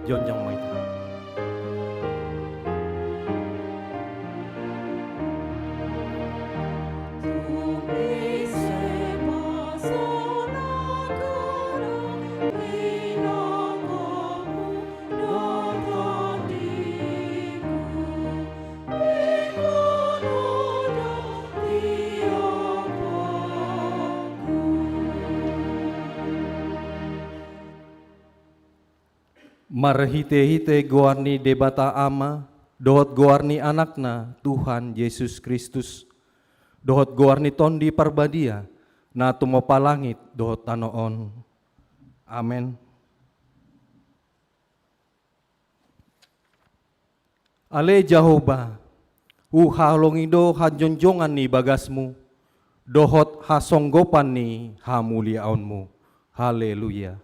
Jonjang maita. Marhite-hite goarni debata ama, dohot goarni anakna Tuhan Yesus Kristus, dohot goarni tondi parbadia, na tumopa langit dohot tanoon. Amen. Ale Jehovah, halongido hajonjongan ni bagasmu, dohot hasonggopan ni hamuliaonmu. Haleluya.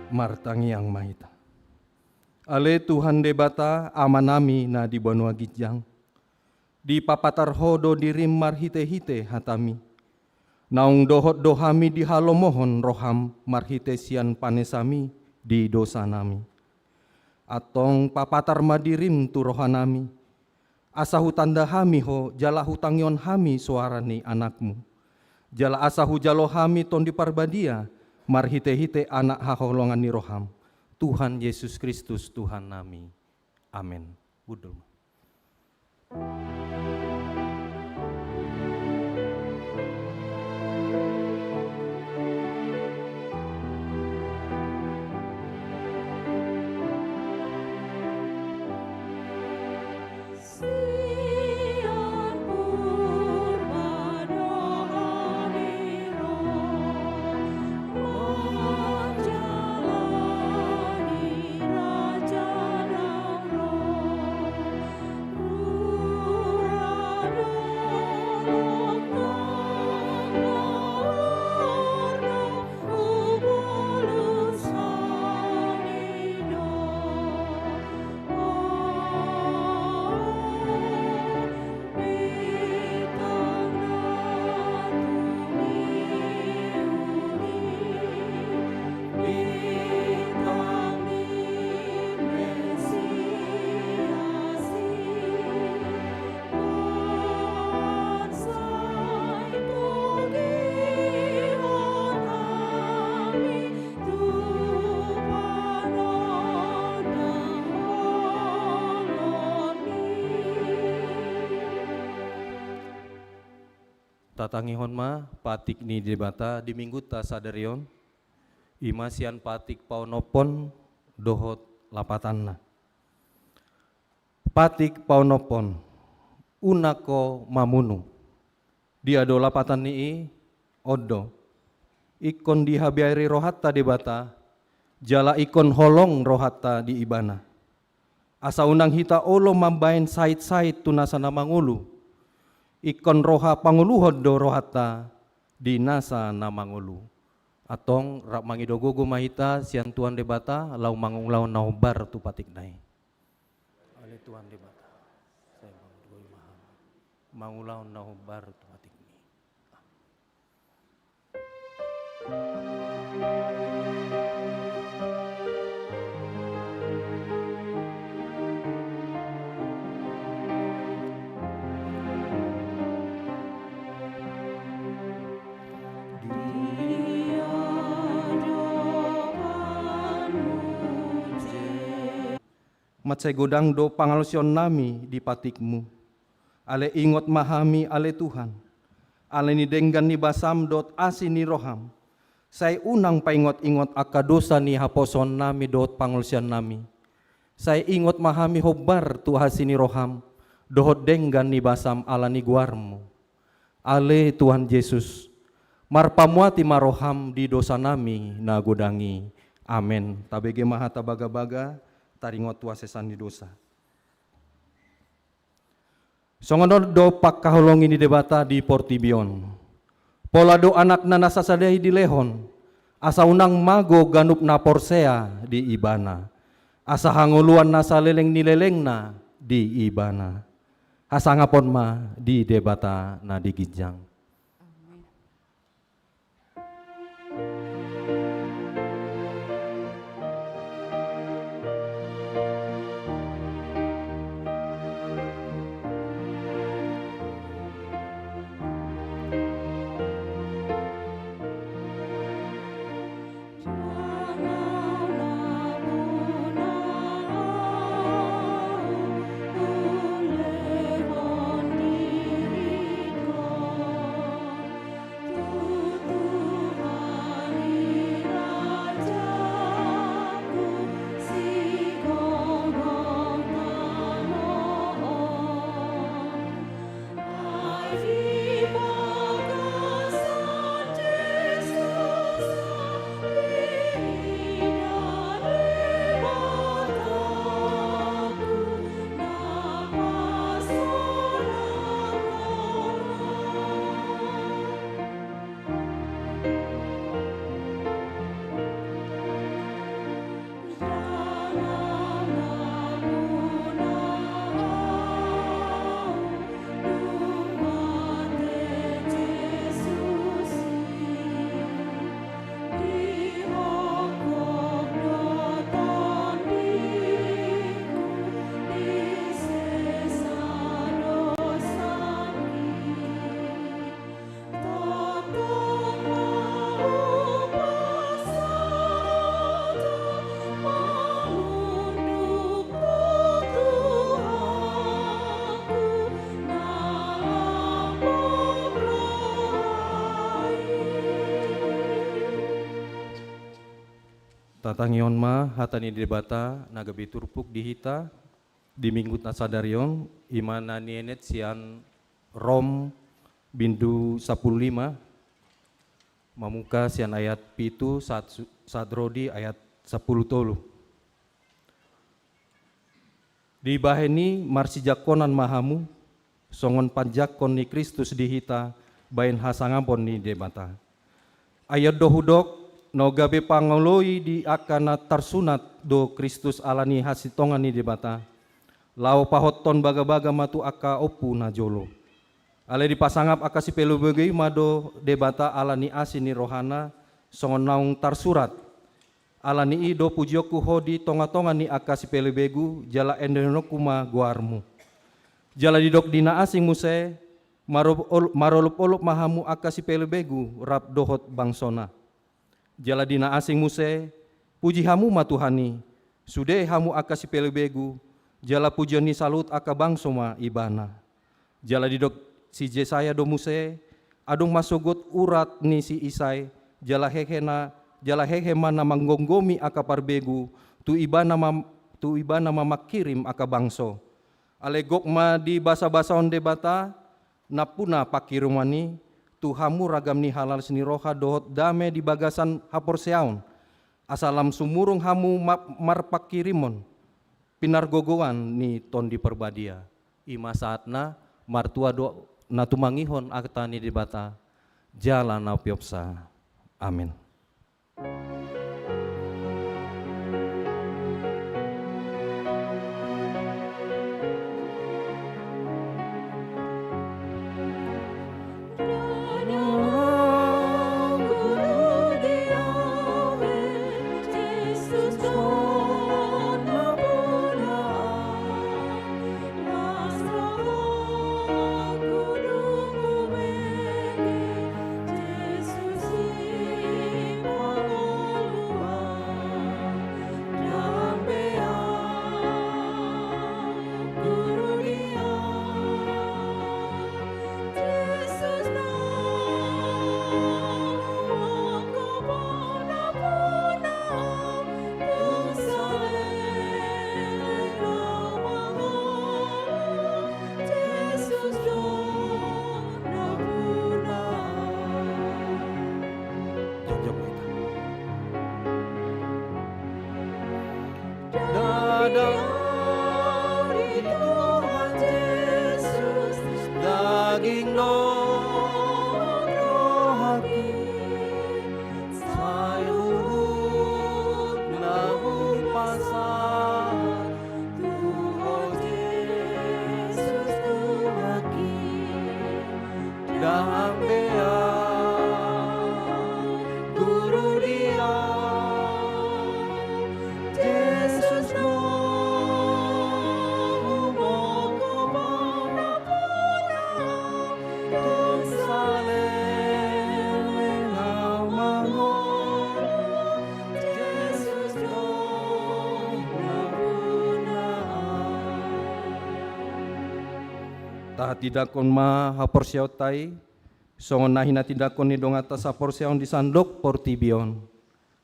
Martangi ang mahita. Ale Tuhan debata amanami na di banua gijang. Di papatarhodo dirim marhite-hite hatami. Naung dohot dohami di halomohon roham marhite sian panesami di dosa nami. Atong papatar madirim tu rohanami. Asahu tanda hami ho jala hutangyon hami suara ni anakmu. Jala asahu jalo hami tondi parbadia. Marhite-hite anak haholongan ni roham. Tuhan Yesus Kristus Tuhan nami. Amin. Budul. Tatangihon ma patik ni debata di minggu ta sadarion imasian patik paunopon dohot lapatanna. Patik paunopon unako mamunu dia do lapatan ni odo ikon dihabiari rohatta debata jala ikon holong rohatta di ibana. Asa unang hita olo mambain sait-sait tunasana mangulu. Ikon roha panguluhod do rohata di nasa na mangulu. Atong rak mangidogogo mahita sian tuan debata lau mangunglaw na ubar tu patik nai. Ale tuan debata. Saya mangudoi maham. Mangulaw na ubar tu patik ni. Matsai godang do pangalusion nami di patikmu. Ale ingot mahami ale Tuhan. Ale ni denggan ni basam dot asi ni roham. Saya unang paingot-ingot akadosa ni haposon nami dot pangalusion nami. Saya ingot mahami hobar tu hasi ni roham. dohot denggan ni basam ala ni guarmu. Ale Tuhan Yesus, marpamuati maroham di dosa nami na godangi. Amen. Tabege maha tabaga-baga, taringot tuasesan di dosa. Songono do pakkaholong ini debata di Portibion. Pola do anak na nasasadai di lehon. Asa unang mago ganup na porsea di ibana. Asa hanguluan nasa leleng nileleng na di ibana. Asa ngapon ma di debata na di gijang. Tatangion ma hatani debata nagabi turpuk dihita di minggu nasadarion imana nienet sian Rom bindu 15 mamuka sian ayat pitu sadrodi ayat 10 tolu. Di baheni marsijakonan mahamu songon panjakon ni Kristus dihita bain hasangampon ni debata. Ayat dohudok no gabe pangoloi di akana tarsunat do Kristus alani hasitongan ni debata. Lau pahoton baga-baga matu aka opu na jolo. Ale dipasangap aka si pelu begei mado debata alani asin ni rohana songon naung tarsurat. Alani ido pujioku hodi tonga-tonga ni aka si pelu begu jala endenokuma guarmu. Jala didok dina asing muse marolup-olup mahamu aka si pelu begu rap dohot bangsona. Jala dina asing muse, puji hamu matuhani, sude hamu aka si pelu begu, jala pujian ni salut aka bangsoma ibana. Jala didok si Jesaya do muse, adung masugut urat ni si Isai, jala hehema na manggonggomi aka parbegu, tu ibana mamakirim aka bangso. Alegok ma di basa-basa on debata, napuna pakirumani, Tuhamu ragam ni halal seni roha dohot dame di bagasan haporseaun. Asalam sumurung hamu marpakirimon. Pinargogoan ni ton di perbadia. Ima saatna martua do natumangihon akta ni debata. Jala naupiopsa. Amin. daging haki sayuhut nahu pasar Tuhan Yesus tuhaki dahang bea guru dia Yesus no tidakon ma haporsiautai songon nahina tidakon ni dong atas haporsiaon di sandok portibion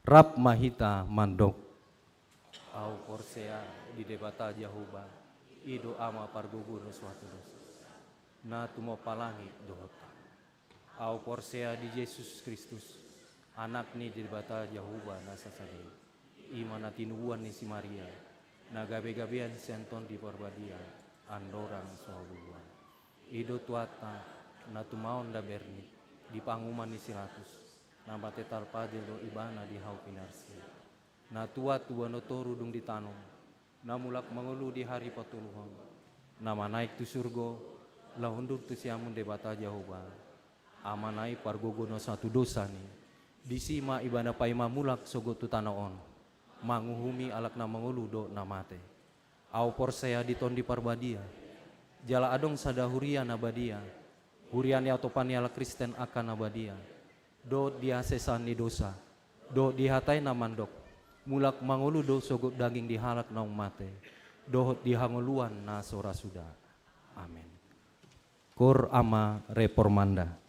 rap mahita mandok au porsea di debata Jahuba ido ama pargugur suatu dosa na tumo palangi dohota au porsea di Yesus Kristus anak ni di debata Jahuba nasa sadei imana tinuan ni si Maria na gabe-gabean senton di porbadia andorang sohuluan ido tuata na tumaon da berni di panguman ni siratus na batetal padelo ibana di hau pinarsi na tua no toru dung ditanong na mulak mangulu di hari patuluhon na manaik tu surgo la hundur tu siamun debata Jahoba amanai pargogo no satu dosa ni disima ibana paima mulak sogo tu tanaon manguhumi alak na mangulu do na mate au porsea diton di parbadia jala adong sada huria nabadia hurian ya topani ala Kristen akan nabadia do dia sesan ni dosa do dihatai na mandok mulak mangulu do sogot daging dihalak na mate do dihanguluan na sora suda amin Kor ama reformanda.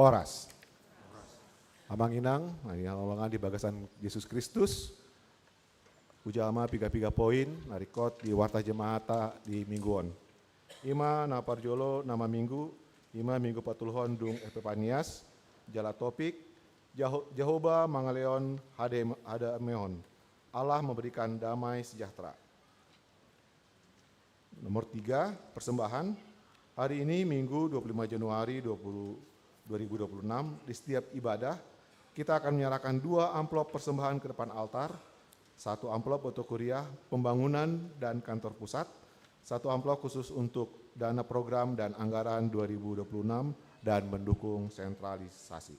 Horas. Amang inang, yang olangan di bagasan Yesus Kristus, ujama piga-piga poin, narikot di warta jemaata di mingguon. Ima na parjolo nama minggu, ima minggu patulhon dung Epifanias, jala topik, Jehovah mangaleon hada meon. Allah memberikan damai sejahtera. Nomor 3, persembahan. Hari ini Minggu 25 Januari 2026 di setiap ibadah kita akan menyerahkan 2 amplop persembahan ke depan altar, 1 amplop untuk kuliah, pembangunan dan kantor pusat, 1 amplop khusus untuk dana program dan anggaran 2026 dan mendukung sentralisasi.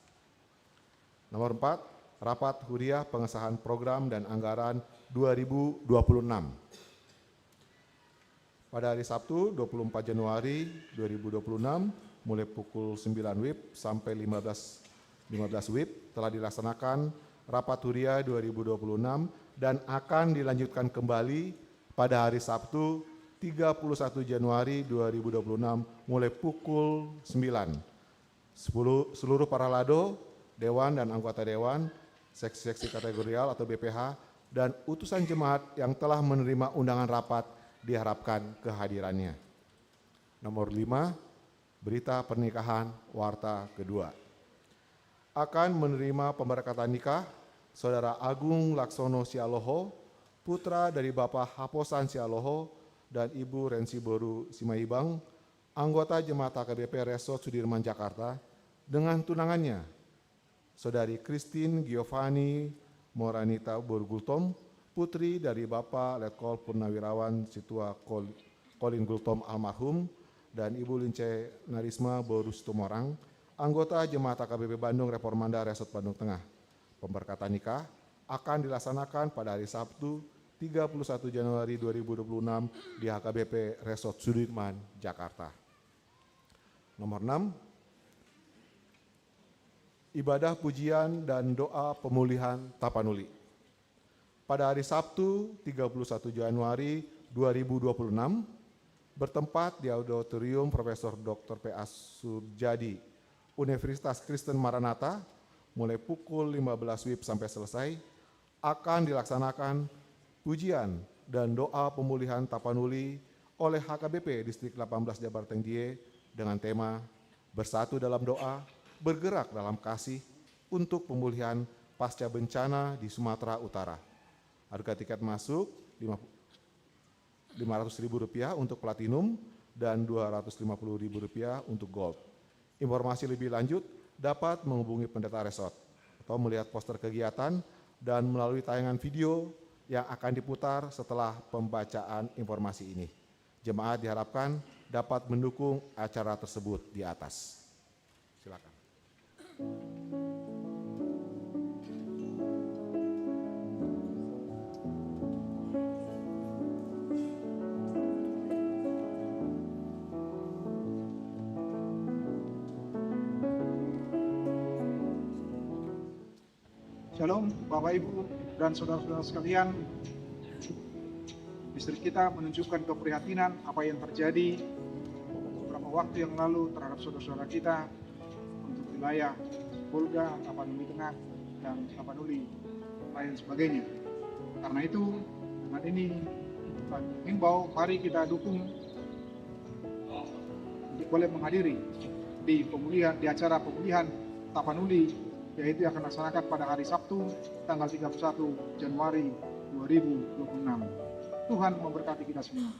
Nomor 4, rapat huriah pengesahan program dan anggaran 2026. Pada hari Sabtu 24 Januari 2026 mulai pukul 9 WIB sampai 15 WIB telah dilaksanakan rapat huriah 2026 dan akan dilanjutkan kembali pada hari Sabtu 31 Januari 2026 mulai pukul 9. Seluruh para lado, dewan dan anggota dewan, seksi-seksi kategorial atau BPH, dan utusan jemaat yang telah menerima undangan rapat diharapkan kehadirannya. Nomor 5, berita pernikahan warta kedua. Akan menerima pemberkatan nikah Saudara Agung Laksono Sialoho, putra dari Bapak Haposan Sialoho dan Ibu Rensi Boru Simaibang, anggota Jemaat HKBP Resort Sudirman Jakarta, dengan tunangannya Saudari Christine Giovanni Moranita Borgultom, putri dari Bapak Letkol Purnawirawan Situa Colin Gultom almarhum, dan Ibu Lince Narisma Borus Tumorang, anggota Jemaat HKBP Bandung Reformanda Resort Bandung Tengah. Pemberkatan nikah akan dilaksanakan pada hari Sabtu 31 Januari 2026 di HKBP Resort Sudirman, Jakarta. Nomor 6, ibadah pujian dan doa pemulihan Tapanuli. Pada hari Sabtu 31 Januari 2026 bertempat di Auditorium Profesor Dr. P.A. Surjadi Universitas Kristen Maranatha mulai pukul 15 WIB sampai selesai akan dilaksanakan pujian dan doa pemulihan Tapanuli oleh HKBP Distrik 18 Jabar Tenggie dengan tema Bersatu dalam Doa, Bergerak dalam Kasih untuk pemulihan pasca bencana di Sumatera Utara. Harga tiket masuk Rp500.000 untuk Platinum dan Rp250.000 untuk Gold. Informasi lebih lanjut dapat menghubungi pendeta resort atau melihat poster kegiatan dan melalui tayangan video yang akan diputar setelah pembacaan informasi ini. Jemaat diharapkan dapat mendukung acara tersebut di atas. Silakan. Shalom Bapak Ibu dan saudara-saudara sekalian. Distrik kita menunjukkan keprihatinan apa yang terjadi beberapa waktu yang lalu terhadap saudara-saudara kita untuk wilayah Polda, Tapanuli Tengah, dan Tapanuli lain sebagainya. Karena itu dengan ini kita himbau, mari kita dukung untuk boleh menghadiri di acara pemulihan Tapanuli, yaitu akan dilaksanakan pada hari Sabtu tanggal 31 Januari 2026. Tuhan memberkati kita semua.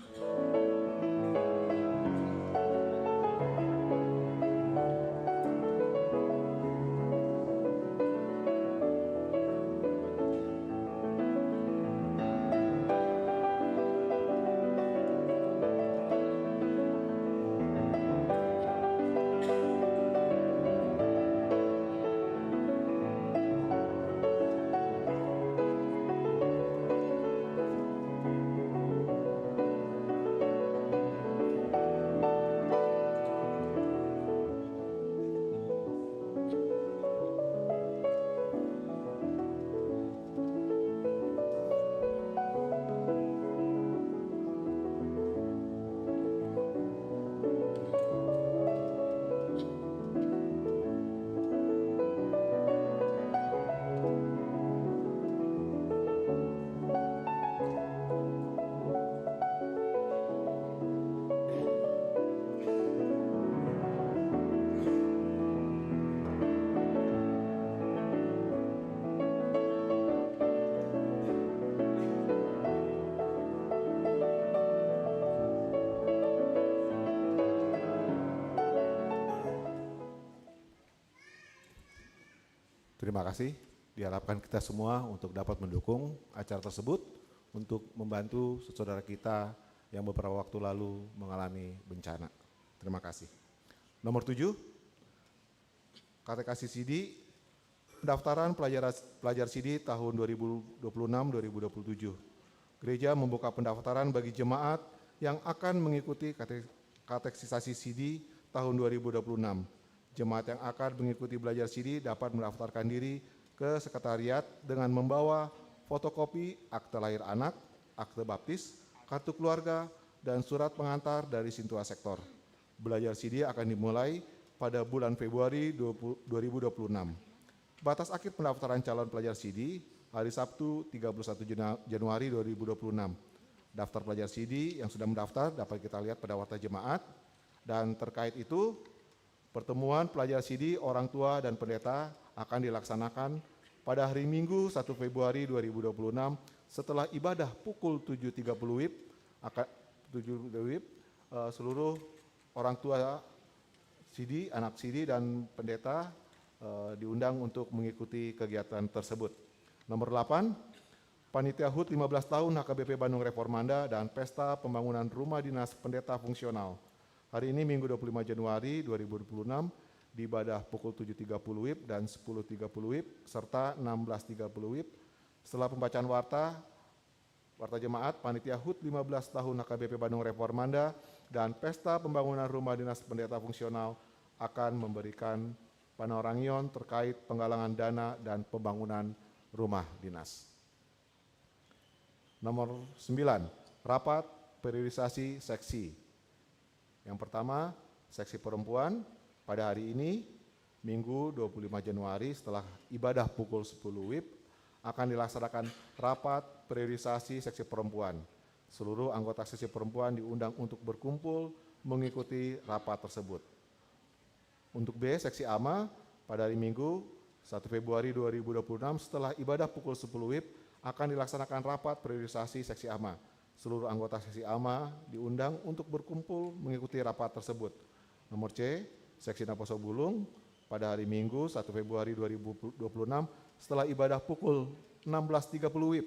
Terima kasih. Diharapkan kita semua untuk dapat mendukung acara tersebut untuk membantu saudara kita yang beberapa waktu lalu mengalami bencana. Terima kasih. Nomor 7, KTK CCD, pendaftaran pelajar CD tahun 2026-2027. Gereja membuka pendaftaran bagi jemaat yang akan mengikuti katekisasi CD tahun 2026. Jemaat yang akan mengikuti belajar CD dapat mendaftarkan diri ke sekretariat dengan membawa fotokopi akte lahir anak, akte baptis, kartu keluarga, dan surat pengantar dari Sintua Sektor. Belajar CD akan dimulai pada bulan Februari 2026. Batas akhir pendaftaran calon pelajar CD hari Sabtu 31 Januari 2026. Daftar pelajar CD yang sudah mendaftar dapat kita lihat pada warta jemaat. Dan terkait itu, pertemuan pelajar CD, orang tua, dan pendeta akan dilaksanakan pada hari Minggu 1 Februari 2026 setelah ibadah pukul 7.30 WIB. Seluruh orang tua CD, anak CD, dan pendeta diundang untuk mengikuti kegiatan tersebut. Nomor 8, Panitia HUT 15 tahun HKBP Bandung Reformanda dan Pesta Pembangunan Rumah Dinas Pendeta Fungsional. Hari ini Minggu 25 Januari 2026 di ibadah pukul 7.30 WIB dan 10.30 WIB serta 16.30 WIB. Setelah pembacaan warta jemaat, Panitia HUT 15 tahun HKBP Bandung Reformanda dan Pesta Pembangunan Rumah Dinas Pendeta Fungsional akan memberikan panorangion terkait penggalangan dana dan pembangunan rumah dinas. Nomor 9, rapat periodisasi seksi. Yang pertama, seksi perempuan pada hari ini, Minggu 25 Januari setelah ibadah pukul 10 WIB, akan dilaksanakan rapat periodisasi seksi perempuan. Seluruh anggota seksi perempuan diundang untuk berkumpul mengikuti rapat tersebut. Untuk B, seksi AMA, pada hari Minggu 1 Februari 2026 setelah ibadah pukul 10 WIB, akan dilaksanakan rapat periodisasi seksi AMA. Seluruh anggota seksi AMA diundang untuk berkumpul mengikuti rapat tersebut. Nomor C, seksi Naposo Bulung, pada hari Minggu 1 Februari 2026 setelah ibadah pukul 16.30 WIB,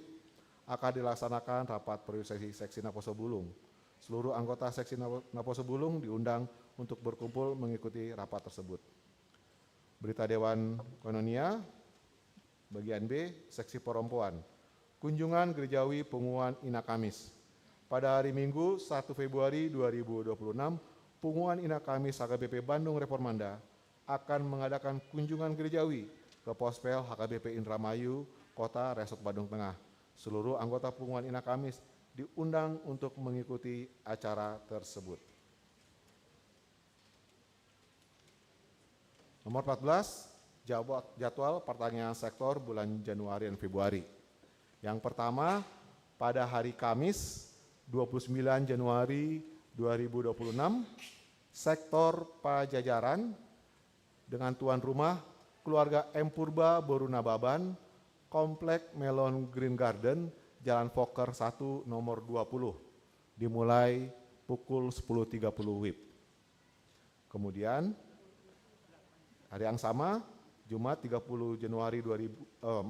akan dilaksanakan rapat periodisasi seksi Naposo Bulung. Seluruh anggota seksi Naposo Bulung diundang untuk berkumpul mengikuti rapat tersebut. Berita Dewan Koinonia, bagian B, seksi perempuan. Kunjungan Gerejawi Punguan Ina Kamis. Pada hari Minggu 1 Februari 2026, Punguan Ina Kamis HKBP Bandung Reformanda akan mengadakan kunjungan gerejawi ke Pospel HKBP Indramayu, Kota Resort Bandung Tengah. Seluruh anggota Punguan Ina Kamis diundang untuk mengikuti acara tersebut. Nomor 14, jadwal pertanian sektor bulan Januari dan Februari. Yang pertama, pada hari Kamis 29 Januari 2026, sektor Pajajaran dengan tuan rumah keluarga M. Purba Boruna Baban, Komplek Melon Green Garden, Jalan Fokker 1 nomor 20, dimulai pukul 10.30 WIB. Kemudian, hari yang sama, Jumat 30 Januari 2026,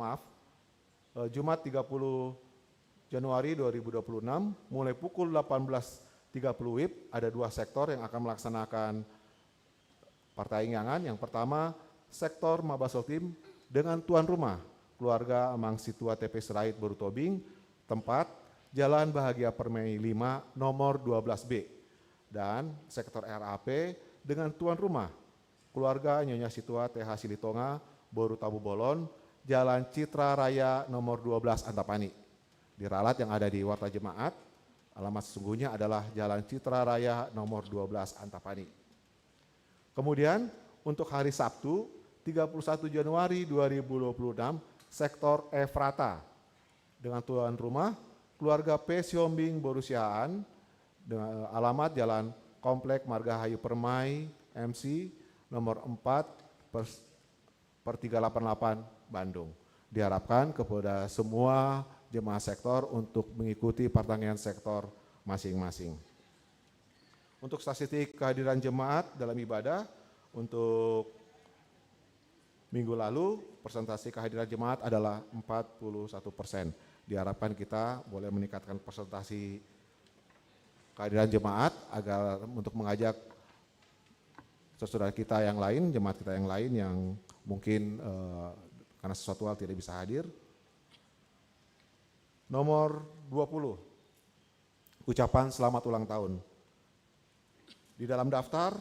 mulai pukul 18.30 WIB, ada dua sektor yang akan melaksanakan pertandingan. Yang pertama, sektor Mabasotim dengan tuan rumah, keluarga Amang Situa TP Serait Borutobing, tempat Jalan Bahagia Permai 5 nomor 12B. Dan sektor RAP dengan tuan rumah, keluarga Nyonya Situa TH Silitonga Boru Tabu Bolon, Jalan Citra Raya nomor 12 Antapani. Diralat yang ada di warta jemaat, alamat sesungguhnya adalah Jalan Citra Raya nomor 12 Antapani. Kemudian untuk hari Sabtu 31 Januari 2026, sektor Efrata dengan tuan rumah keluarga P. Siombing Borusiaan dengan alamat Jalan Komplek Margahayu Permai MC nomor 4/388 Bandung. Diharapkan kepada semua jemaah sektor untuk mengikuti pertandingan sektor masing-masing. Untuk statistik kehadiran jemaat dalam ibadah, untuk Minggu lalu persentase kehadiran jemaat adalah 41%. Diharapkan kita boleh meningkatkan persentase kehadiran jemaat agar untuk mengajak saudara kita yang lain, jemaat kita yang lain yang mungkin karena sesuatu hal tidak bisa hadir. Nomor 20, ucapan selamat ulang tahun. Di dalam daftar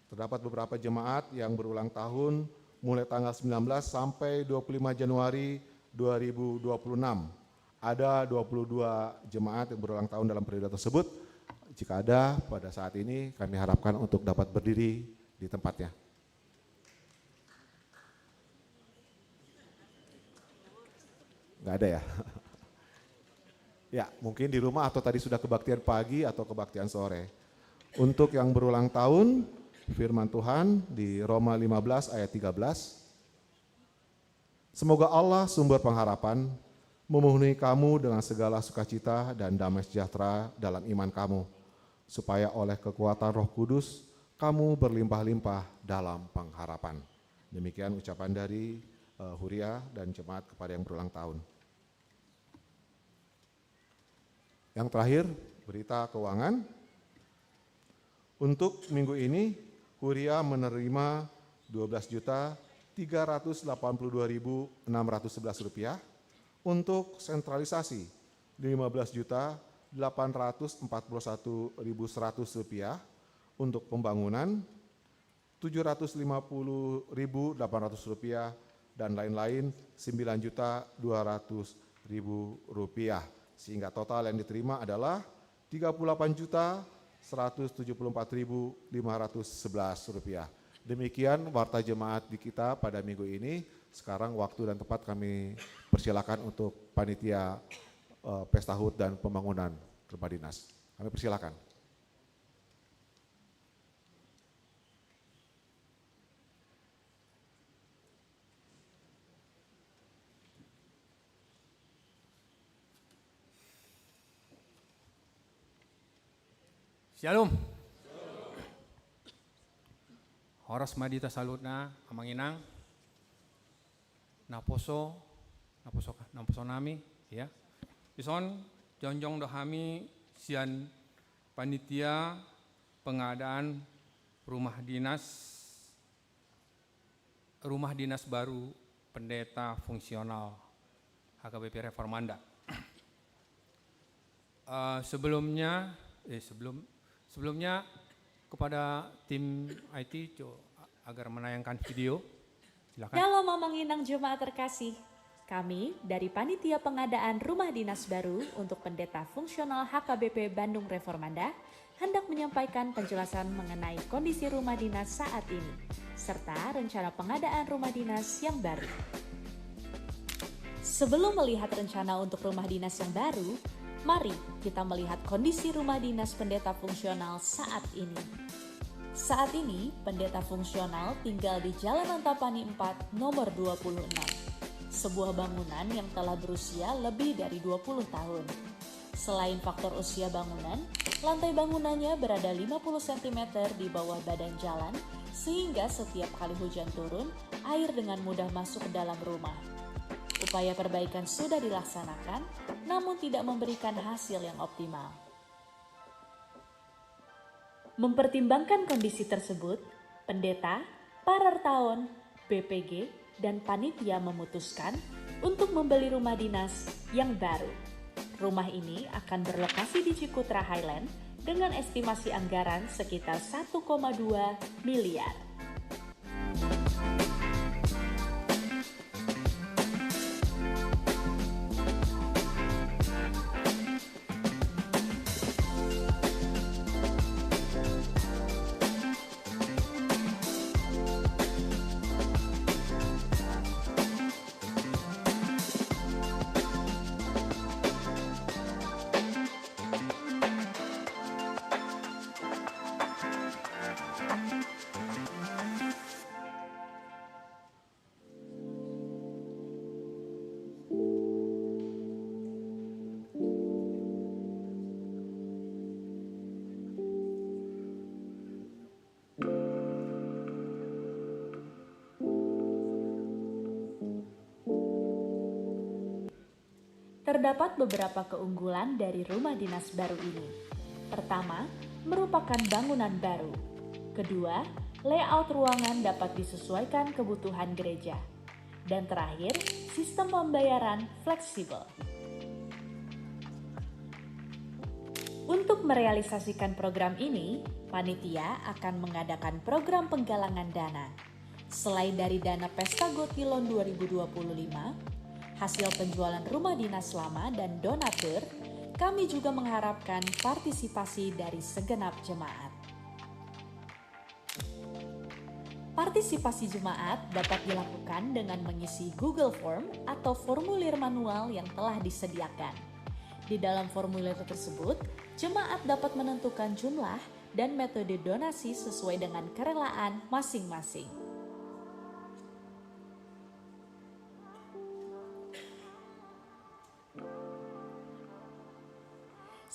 terdapat beberapa jemaat yang berulang tahun mulai tanggal 19 sampai 25 Januari 2026. Ada 22 jemaat yang berulang tahun dalam periode tersebut. Jika ada pada saat ini kami harapkan untuk dapat berdiri di tempatnya. Nggak ada ya? Ya, mungkin di rumah atau tadi sudah kebaktian pagi atau kebaktian sore. Untuk yang berulang tahun, firman Tuhan di Roma 15 ayat 13. Semoga Allah sumber pengharapan memenuhi kamu dengan segala sukacita dan damai sejahtera dalam iman kamu, supaya oleh kekuatan Roh Kudus kamu berlimpah-limpah dalam pengharapan. Demikian ucapan dari Huria dan jemaat kepada yang berulang tahun. Yang terakhir, berita keuangan. Untuk minggu ini, Huria menerima Rp12.382.611. Untuk sentralisasi, Rp15.841.100. Untuk pembangunan, Rp750.800 dan lain-lain Rp9.200.000. Sehingga total yang diterima adalah Rp38.174.511. Demikian warta jemaat di kita pada minggu ini. Sekarang waktu dan tempat kami persilakan untuk panitia pesta HUT dan pembangunan rumah dinas. Kami persilakan. Shalom. Horas madita salutna amanginang. Naposo nami ya. Ison jonjong dohami sian panitia pengadaan rumah dinas baru pendeta fungsional HKBP Reformanda. Sebelumnya kepada tim IT agar menayangkan video. Silakan. Shalom Mamanginang Jemaat terkasih, kami dari Panitia Pengadaan Rumah Dinas Baru untuk Pendeta Fungsional HKBP Bandung Reformanda hendak menyampaikan penjelasan mengenai kondisi rumah dinas saat ini, serta rencana pengadaan rumah dinas yang baru. Sebelum melihat rencana untuk rumah dinas yang baru, mari kita melihat kondisi rumah dinas pendeta fungsional saat ini. Saat ini, pendeta fungsional tinggal di Jalan Antapani 4 nomor 26. Sebuah bangunan yang telah berusia lebih dari 20 tahun. Selain faktor usia bangunan, lantai bangunannya berada 50 cm di bawah badan jalan, sehingga setiap kali hujan turun, air dengan mudah masuk ke dalam rumah. Upaya perbaikan sudah dilaksanakan, namun tidak memberikan hasil yang optimal. Mempertimbangkan kondisi tersebut, pendeta, parartaon, BPG, dan panitia memutuskan untuk membeli rumah dinas yang baru. Rumah ini akan berlokasi di Cikutra Highland dengan estimasi anggaran sekitar 1,2 miliar. Terdapat beberapa keunggulan dari rumah dinas baru ini. Pertama, merupakan bangunan baru. Kedua, layout ruangan dapat disesuaikan kebutuhan gereja. Dan terakhir, sistem pembayaran fleksibel. Untuk merealisasikan program ini, panitia akan mengadakan program penggalangan dana. Selain dari dana Pesta Gotilon 2025, hasil penjualan rumah dinas lama dan donatur, kami juga mengharapkan partisipasi dari segenap jemaat. Partisipasi jemaat dapat dilakukan dengan mengisi Google Form atau formulir manual yang telah disediakan. Di dalam formulir tersebut, jemaat dapat menentukan jumlah dan metode donasi sesuai dengan kerelaan masing-masing.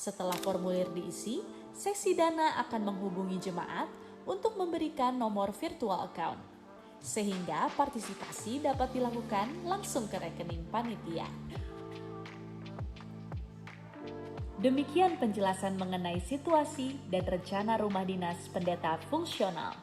Setelah formulir diisi, seksi dana akan menghubungi jemaat untuk memberikan nomor virtual account, sehingga partisipasi dapat dilakukan langsung ke rekening panitia. Demikian penjelasan mengenai situasi dan rencana rumah dinas pendeta fungsional.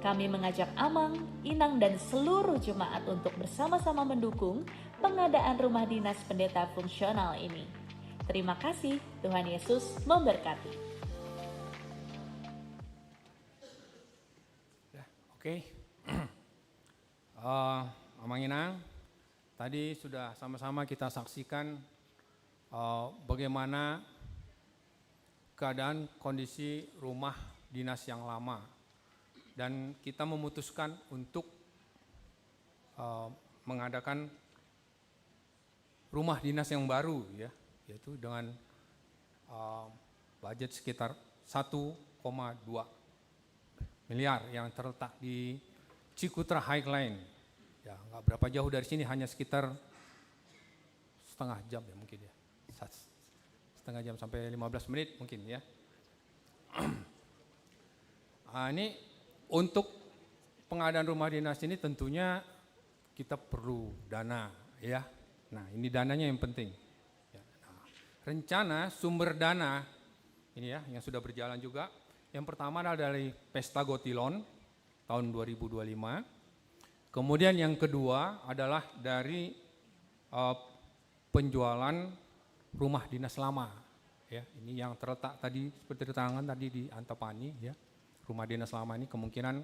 Kami mengajak Amang, Inang, dan seluruh jemaat untuk bersama-sama mendukung pengadaan rumah dinas pendeta fungsional ini. Terima kasih, Tuhan Yesus memberkati. Oke, Amang Inang, tadi sudah sama-sama kita saksikan bagaimana keadaan kondisi rumah dinas yang lama, dan kita memutuskan untuk mengadakan rumah dinas yang baru, ya, yaitu dengan budget sekitar 1,2 miliar yang terletak di Cikutra High Line. Ya, nggak berapa jauh dari sini, hanya sekitar setengah jam ya mungkin ya. Setengah jam sampai 15 menit mungkin ya. Ini untuk pengadaan rumah dinas ini tentunya kita perlu dana ya. Nah, ini dananya yang penting. Ya, nah, rencana sumber dana ini ya yang sudah berjalan juga. Yang pertama adalah dari Pesta Gotilon tahun 2025. Kemudian yang kedua adalah dari penjualan rumah dinas lama. Ya, ini yang terletak tadi seperti diterangkan tadi di Antapani. Ya, rumah dinas lama ini kemungkinan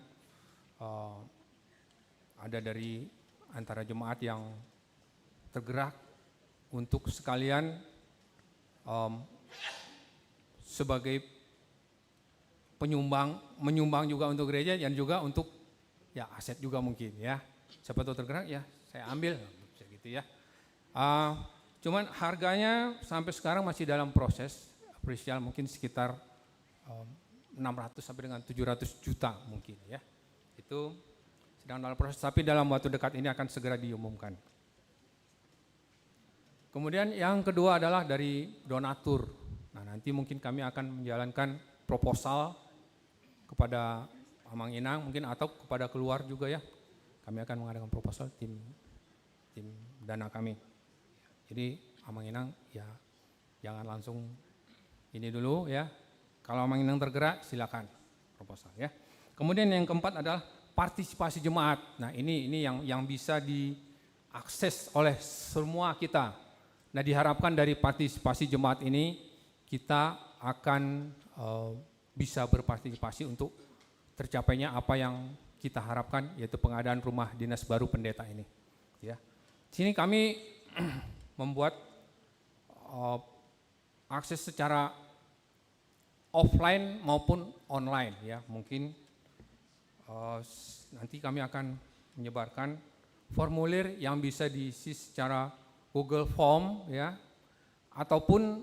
ada dari antara jemaat yang tergerak untuk sekalian sebagai menyumbang juga untuk gereja dan juga untuk ya aset juga mungkin ya. Siapa tahu tergerak ya saya ambil gitu ya. Cuman harganya sampai sekarang masih dalam proses apresial, mungkin sekitar 600 sampai dengan 700 juta mungkin ya. Itu sedang dalam proses, tapi dalam waktu dekat ini akan segera diumumkan. Kemudian yang kedua adalah dari donatur. Nah, nanti mungkin kami akan menjalankan proposal kepada Amang Inang mungkin atau kepada keluar juga ya. Kami akan mengadakan proposal tim dana kami. Jadi Amang Inang ya jangan langsung ini dulu ya. Kalau Amang Inang tergerak silakan proposal ya. Kemudian yang keempat adalah partisipasi jemaat. Nah, ini yang bisa diakses oleh semua kita. Nah, diharapkan dari partisipasi jemaat ini kita akan bisa berpartisipasi untuk tercapainya apa yang kita harapkan, yaitu pengadaan rumah dinas baru pendeta ini. Ya, sini kami membuat akses secara offline maupun online. Ya, mungkin nanti kami akan menyebarkan formulir yang bisa diisi secara Google Form, ya, ataupun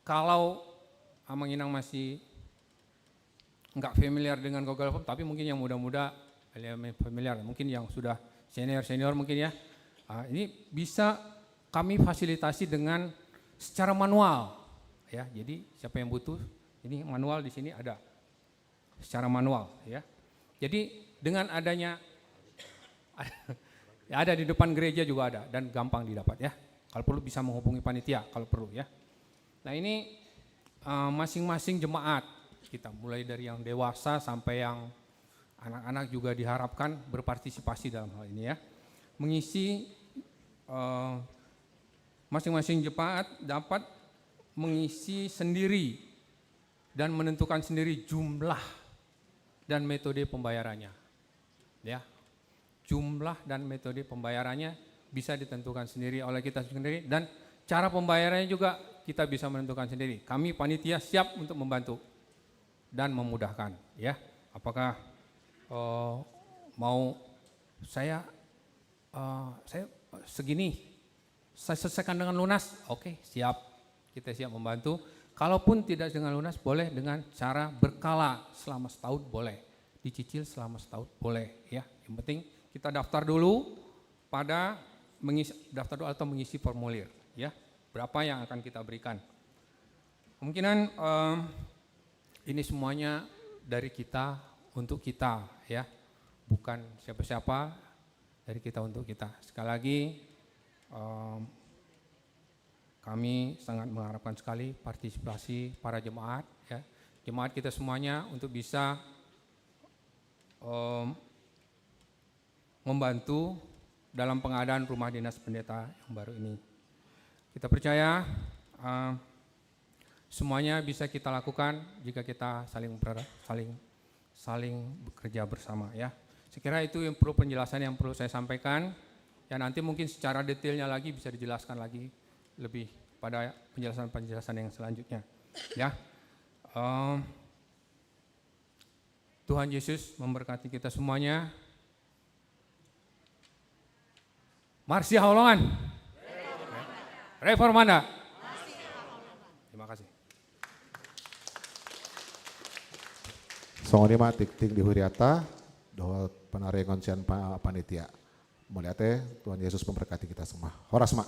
kalau Amang Inang masih enggak familiar dengan Google Form, tapi mungkin yang muda-muda familiar, mungkin yang sudah senior mungkin ya. Ini bisa kami fasilitasi dengan secara manual, ya. Jadi siapa yang butuh, ini manual di sini ada, secara manual, ya. Jadi dengan adanya, ada di depan gereja juga ada dan gampang didapat, ya. Kalau perlu bisa menghubungi panitia kalau perlu ya. Nah ini masing-masing jemaat kita, mulai dari yang dewasa sampai yang anak-anak juga diharapkan berpartisipasi dalam hal ini ya. Mengisi masing-masing jemaat dapat mengisi sendiri dan menentukan sendiri jumlah dan metode pembayarannya. Ya. Jumlah dan metode pembayarannya bisa ditentukan sendiri oleh kita sendiri, dan cara pembayarannya juga kita bisa menentukan sendiri. Kami panitia siap untuk membantu dan memudahkan ya. Apakah mau saya segini saya selesaikan dengan lunas? Oke, siap. Kita siap membantu. Kalaupun tidak dengan lunas, boleh dengan cara berkala selama setahun boleh. Dicicil selama setahun boleh ya. Yang penting kita daftar dulu pada daftar dulu atau mengisi formulir ya. Berapa yang akan kita berikan. Kemungkinan ini semuanya dari kita untuk kita ya. Bukan siapa-siapa, dari kita untuk kita. Sekali lagi kami sangat mengharapkan sekali partisipasi para jemaat ya. Jemaat kita semuanya untuk bisa membantu dalam pengadaan rumah dinas pendeta yang baru ini. Kita percaya semuanya bisa kita lakukan jika kita saling bekerja bersama ya. Sekira itu yang perlu penjelasan yang perlu saya sampaikan. Ya nanti mungkin secara detailnya lagi bisa dijelaskan lagi lebih pada penjelasan-penjelasan yang selanjutnya. Ya, Tuhan Yesus memberkati kita semuanya. Marsia Holongan, Reformanda. Terima kasih. Songonima tik-tik di huriata, doa penarengon sian panitia. Muliate, Tuhan Yesus memberkati kita semua. Horasma.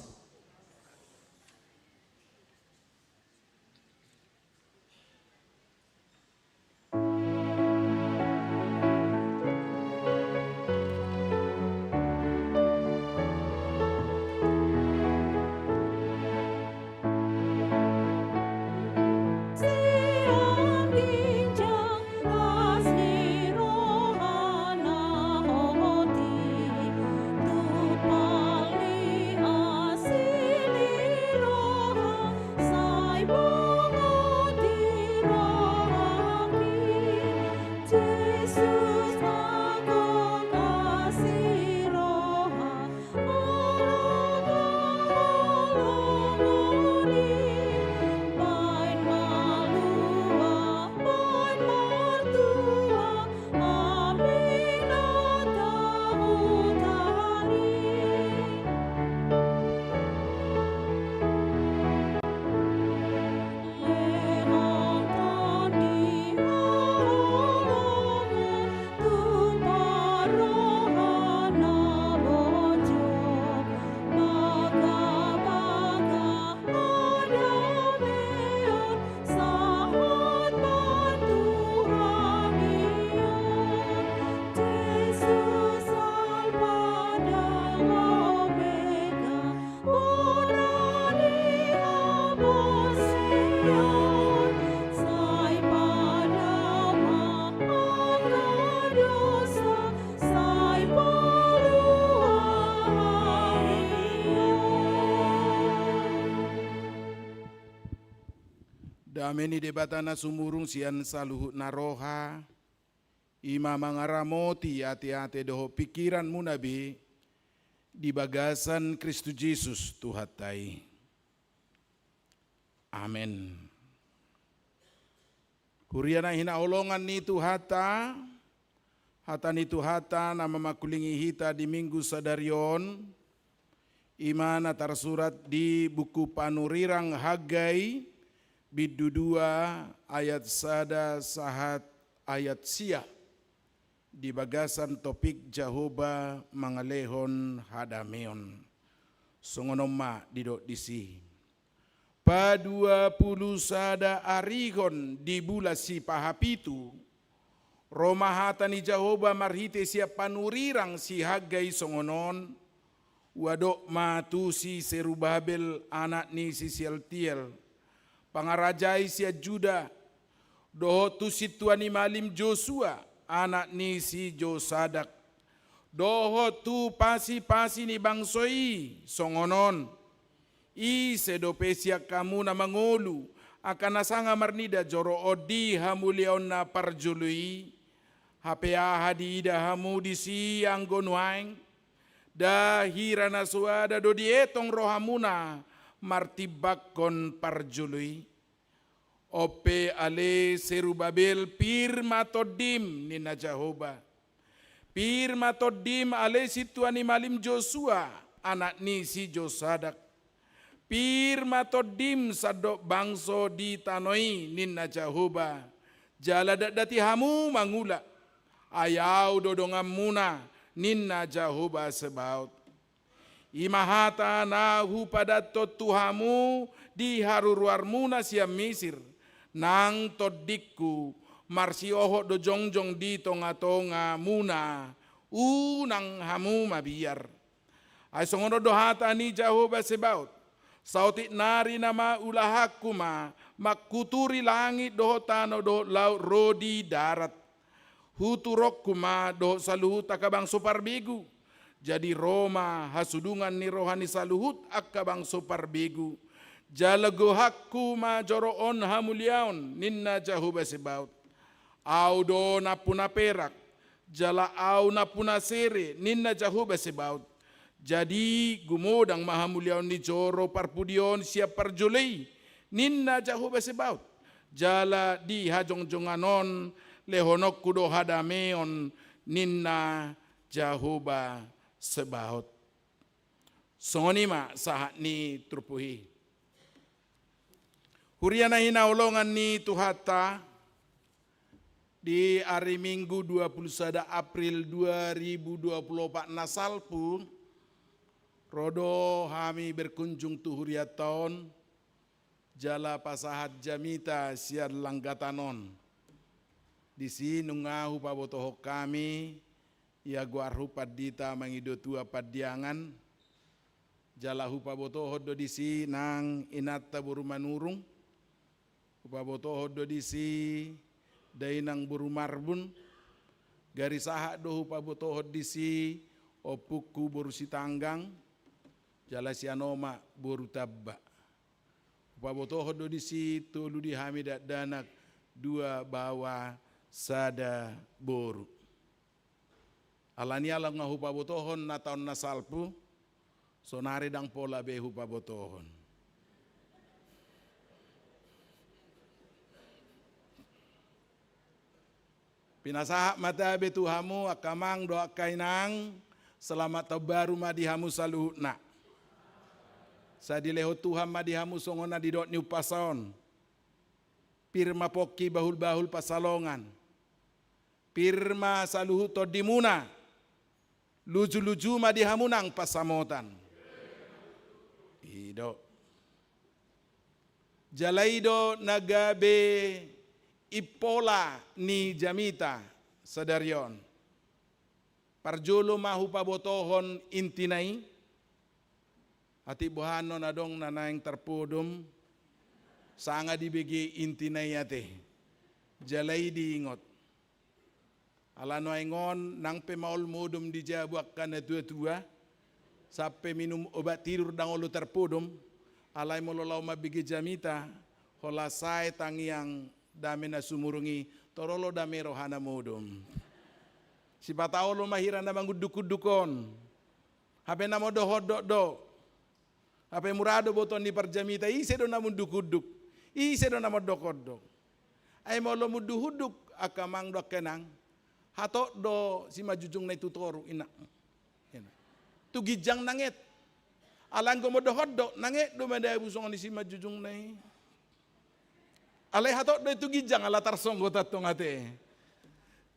Dameni debatana sumurung sian saluhut naroha, ima mangaramoti ati-ati doho pikiran munabi, di bagasan Kristus Yesus Tuhatai. Amin. Kuriana hina olongan ni Tuhata, hata ni Tuhata nama makulingi hita di minggu sadarion, imana tersurat di buku Panurirang Hagai, Bidu 2 ayat sada sahat ayat sia di bagasan topik Jahoba mangalehon hadameon songonoma didok disi pa 20 sada arigon di bulasi pahapitu Roma hatani Jahoba marhite sia panurirang si Hagai songonon wadok matu si Serubabel anak ni si Sialtiel, pangarajai si Juda, doho tu si tuani malim Joshua, anak ni si Josadak, doho tu pasi ni bangsoi, songonon, i sedopesia kamu na mangolu, akan nasanga marnida joro odi hamulion na parjului, hapea hadida hamu disi anggonwaing, da hirana suada do dietong rohamuna martibak kon parjului. Ope ale Serubabel pirma todim nina Jehovah. Pirma todim ale si tuani malim Joshua anak ni si Josadak. Pirma todim sadok bangso di tanoi nina Jehovah. Jala dati hamu mangula. Ayau dodongamuna ninna Jehovah Sebaot. Imahata nahu pada Tuhamu di haruruarmu na siya Misir. Nang todikku marsioho do jongjong di tonga-tonga muna. Unang hamu mabiar. Ay songono do hata ni Jehovah Sebaot. Sautit nari nama ulahakuma makuturi langit do tano do laut rodi darat. Huturok kuma do saluhut akabang suparbigu. Jadi Roma hasudungan ni rohani saluhut akabang suparbigu. Jalago hakku ma joroon hamuliaon ninna Jehovah Sebaot. Au do napuna perak. Jala au napuna sere ninna Jehovah Sebaot. Jadi gumodang mahamuliaon ni joro parpudion siap parjulei ninna Jehovah Sebaot. Jala di hajong-jonganon lehonok kudo hadameon ninna Jehovah Sebaot. Sonima sahat ni trupuhi. Huriana hinaulongan ni Tuhata di hari Minggu 21 April 2024 nasalpu rodo kami berkunjung tu huriaton jala pasahat jamita siar langgatanon. Di sini nungahu pabotoho kami, ia guarhu padita mangido tua padiangan, jalahu pabotoho do di sini nang inata buru manurung, pabotoho do di sini dainang buru marbun, garisahak do pabotoho di sini opuku buru sitanggang, jala sianoma buru tabba. Pabotoho do di sini tolu di hamidat danak dua bawa sada boru. Alani alang nga hupabotohon na taon na salpu, sonari dang pola be hupabotohon. Pinasahak mata be Tuhamu akamang doa kainang selamat tabaru madihamu saluhutna. Sadileho Tuhan madihamu songona di dot niu pasaon. Pirma poki bahul-bahul pasalongan. Pirma saluhu todimuna. Luju-luju madihamunang pasamotan. Ido. Jalaido nagabe ipola ni jamita sadarion. Parjolo mahu pabotohon intinai. Ati buhano nadong nanaing terpudum. Sanga dibegi intinai ate. Jalai diingot. Alano aingon nang pemaul modum dijabuak kana tua-tua. Sampai minum obat tidur dang olu terpudum. Alai mololau mabigi jamita. Hola sai tangiang damena sumurungi. Torolo dame rohana modum. Si pataulo mahira na manguduk-udukon. Hape namo dohodok-dok. Hape murado boton di perjamita. Ise do namun duk-uduk. Ise do namo dokodok. Ay molo muduhuduk akamang dok kenang. Hato do si majujung na itutoru ina. Tugijang nanget. Alang ko mo dohodok nanget do maday busong ni si majujung na. Alay hato do tugijang alatar songgo tatong ate.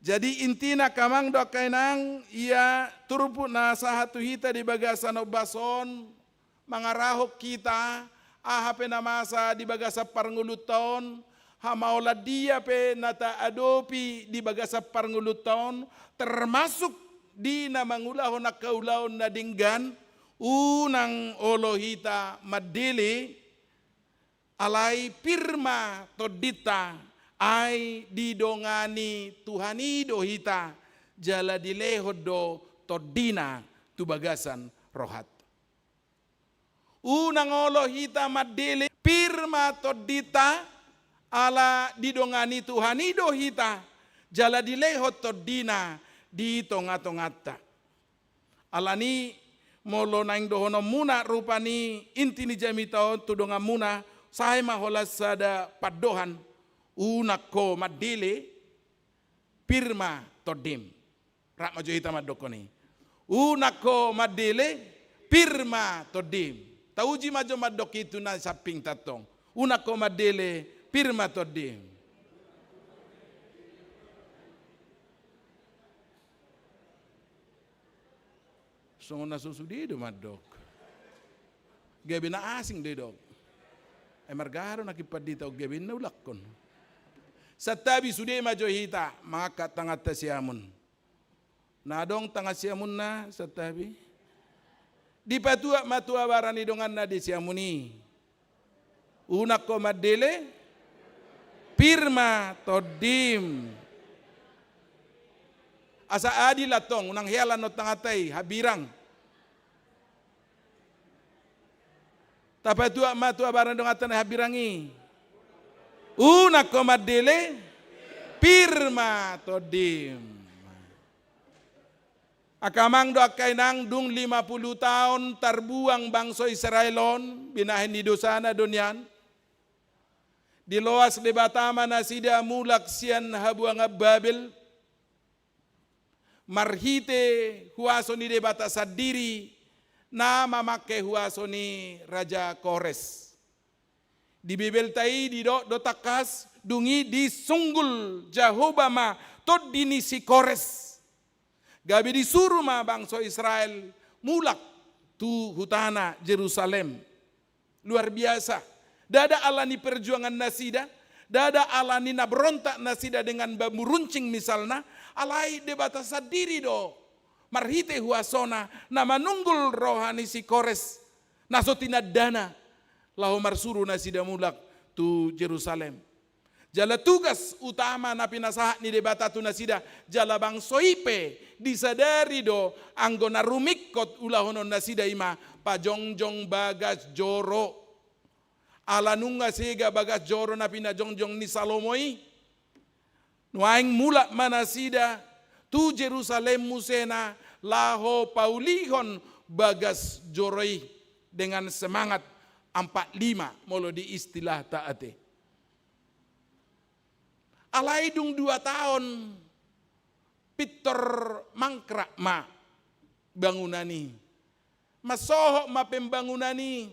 Jadi intina kamang do kenang ia turupu na sahatu hita di bagasan obason mangarahok kita ahape na masa di bagasa parnguluton. Hamaula dia pe nata adopi di bagasa parnguluton termasuk di namangulahon na kaulahon na dinggan unang Olohita madili alay pirma todita ay didongani Tuhanido hita jala dilehod do todina tubagasan rohat. Unang Olohita madili pirma todita ala didongani Tuhanido hita jala dilehod todina di tonga-tongata. Alani molo naing dohono muna rupani inti ni jamitaon tudonga muna sahay maholas sada padohan unako madili pirma todim. Rak majo hita madokoni. Unako madili pirma todim. Tauji majo madok itu na saping tatong. Unako madili pirma todim. So na susudido madok. Gabi na asing didok. Ay margaro nakipadita og gabi na ulakon. Sa tabi sudi majo hita mga katangat siamun. Nadong tanga siamun na sa tabi. Di patua matua barani dongan na di siamuni. Unak ko madele pirma todim. Asa adi latong unang hialan no tangatay habirang. Tapos tua matua barang dong atan habirangi. Una komadele pirma todim. Akamang do akay nang dung 50 tahun tarbuang bangsa Israelon binahin di dosana donyan. Diloas de batama na sida mulak sian habuang Babel. Marhite huaso ni debata sadiri na mamake huaso ni Raja Kores. Di Bibel tai di do takas dungi di sunggul Jahobama tod dini si Kores. Gabi disuruh ma bangsa Israel mulak tu hutana Jerusalem. Luar biasa. Dada alani perjuangan nasida. Dada alani na berontak nasida dengan bambu runcing misalnya. Alai debata sadiri do. Marhite huasona na manunggul rohani si Kores. Nasotina dana. Lahu marsuru nasida mulak tu Jerusalem. Jala tugas utama na pinasahat ni debata tu nasida. Jala bang soipe disadari do. Anggo na rumikot ulahonon nasida ima. Pajongjong bagas joro. Alanunga sega bagas joro na pinajongjong ni Salomoi. Nuaing mulak manasida tu Jerusalem musena laho paulihon bagas joroi dengan semangat 45 molo di istilah taate. Alaidung 2 tahun Pitor mangkrak ma bangunani. Masohok ma pembangunani.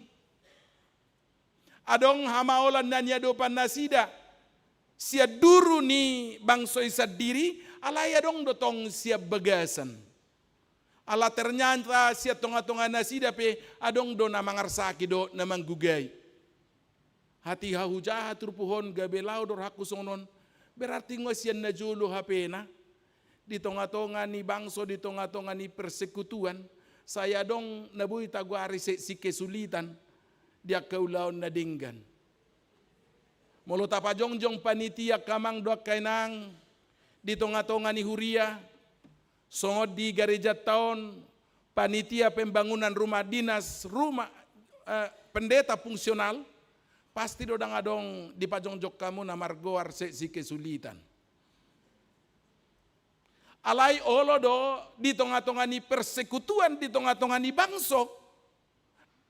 Adong hamaolan nanya dopan nasida. Sia duru ni bangsa sadiri alaya dong dotong siap bagasan. Ala ternyata sia tonga-tonga nasida pe adong do na mangarsaki do na manggugay. Hati hahujaha turpuhon gabelau dor haku sonon berarti ngosian na julu hapena. Di tonga-tonga ni bangso di tonga-tonga ni persekutuan saya dong nabuhi taguari si kesulitan dia kaulaon na dinggan. Molo tapajongjong panitia kamang doak kainang di tonga-tonga ni Huria songod di gereja tahun panitia pembangunan rumah dinas pendeta fungsional pasti dodang adong di pajongjok kamu na margoar si kesulitan. Alai olodo di tonga-tonga ni persekutuan di tonga-tonga ni bangso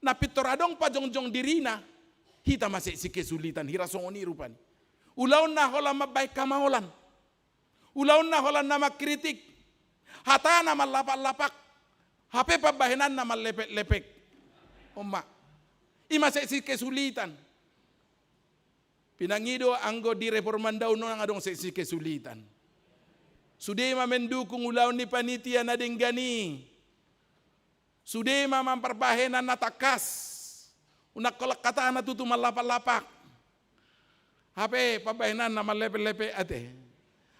na pitoradong pajongjong dirina. Hita masih si kesulitan, hira songoni rupani. Ulaun na hola mabaik kamaolan. Ulaun na hola nama kritik. Hata nama lapak-lapak. Hape pabahenan nama lepek-lepek. Oma. Ima si kesulitan. Pinangido anggo di reforman daun nang adong si kesulitan. Sudah mendukung ulaun ni panitia na denggani. Sudah memperbahenan na takas. Unak kolak kata anak tutu malapak-lapak. Hape pabahenan nama lepe-lepe ate.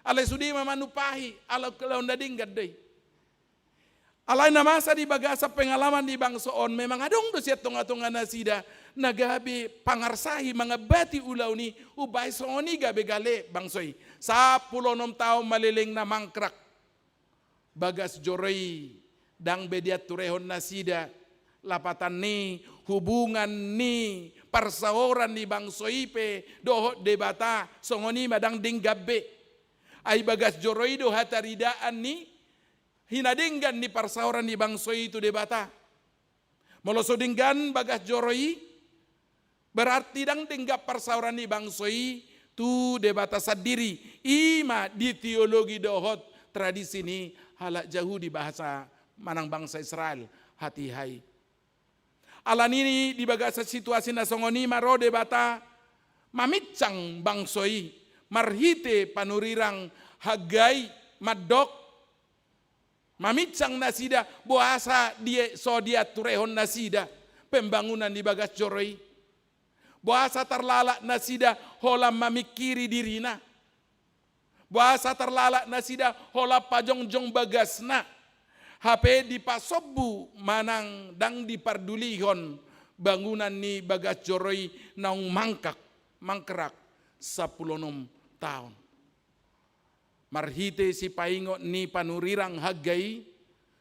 Ale sudi mamanupahi ala kelaun dading gadai. Alay na masa di bagasa pengalaman di bangsoon, memang adong do siya tunga-tunga na sida, nagabi pangarsahi mga bati ulaw ni, ubay sooni gabi gale bangsoy. Sa 16 taong maliling na mangkrak, bagas joroy, dang bediat turehon na sida, lapatan ni, hubungan ni, parsaoran ni bangsoy pe, dohot debata, songoni madang dinggabe. Ay bagas joroy do hataridaan ni, hinadinggan ni parsaoran ni bangsoy itu debata. Molosodinggan bagas joroy, berarti dang tinggap parsaoran ni bangsoy tu debata sadiri. Ima di teologi dohot tradisi ni halak jauh di bahasa manang bangsa Israel hati hai. Alan ini di bagasa situasi nasongoni maro debata mamicang bangsoy marhite panurirang hagai madok mamicang nasida boasa dia sodia turehon nasida pembangunan di bagas joroi boasa terlalak nasida holam mamikiri dirina boasa terlalak nasida hola pajongjong bagasna HP di pasobu manang dang dipardulihon bangunan ni bagas joroi naung mangkerak 16 tahun. Marhite si paingo ni panurirang hagai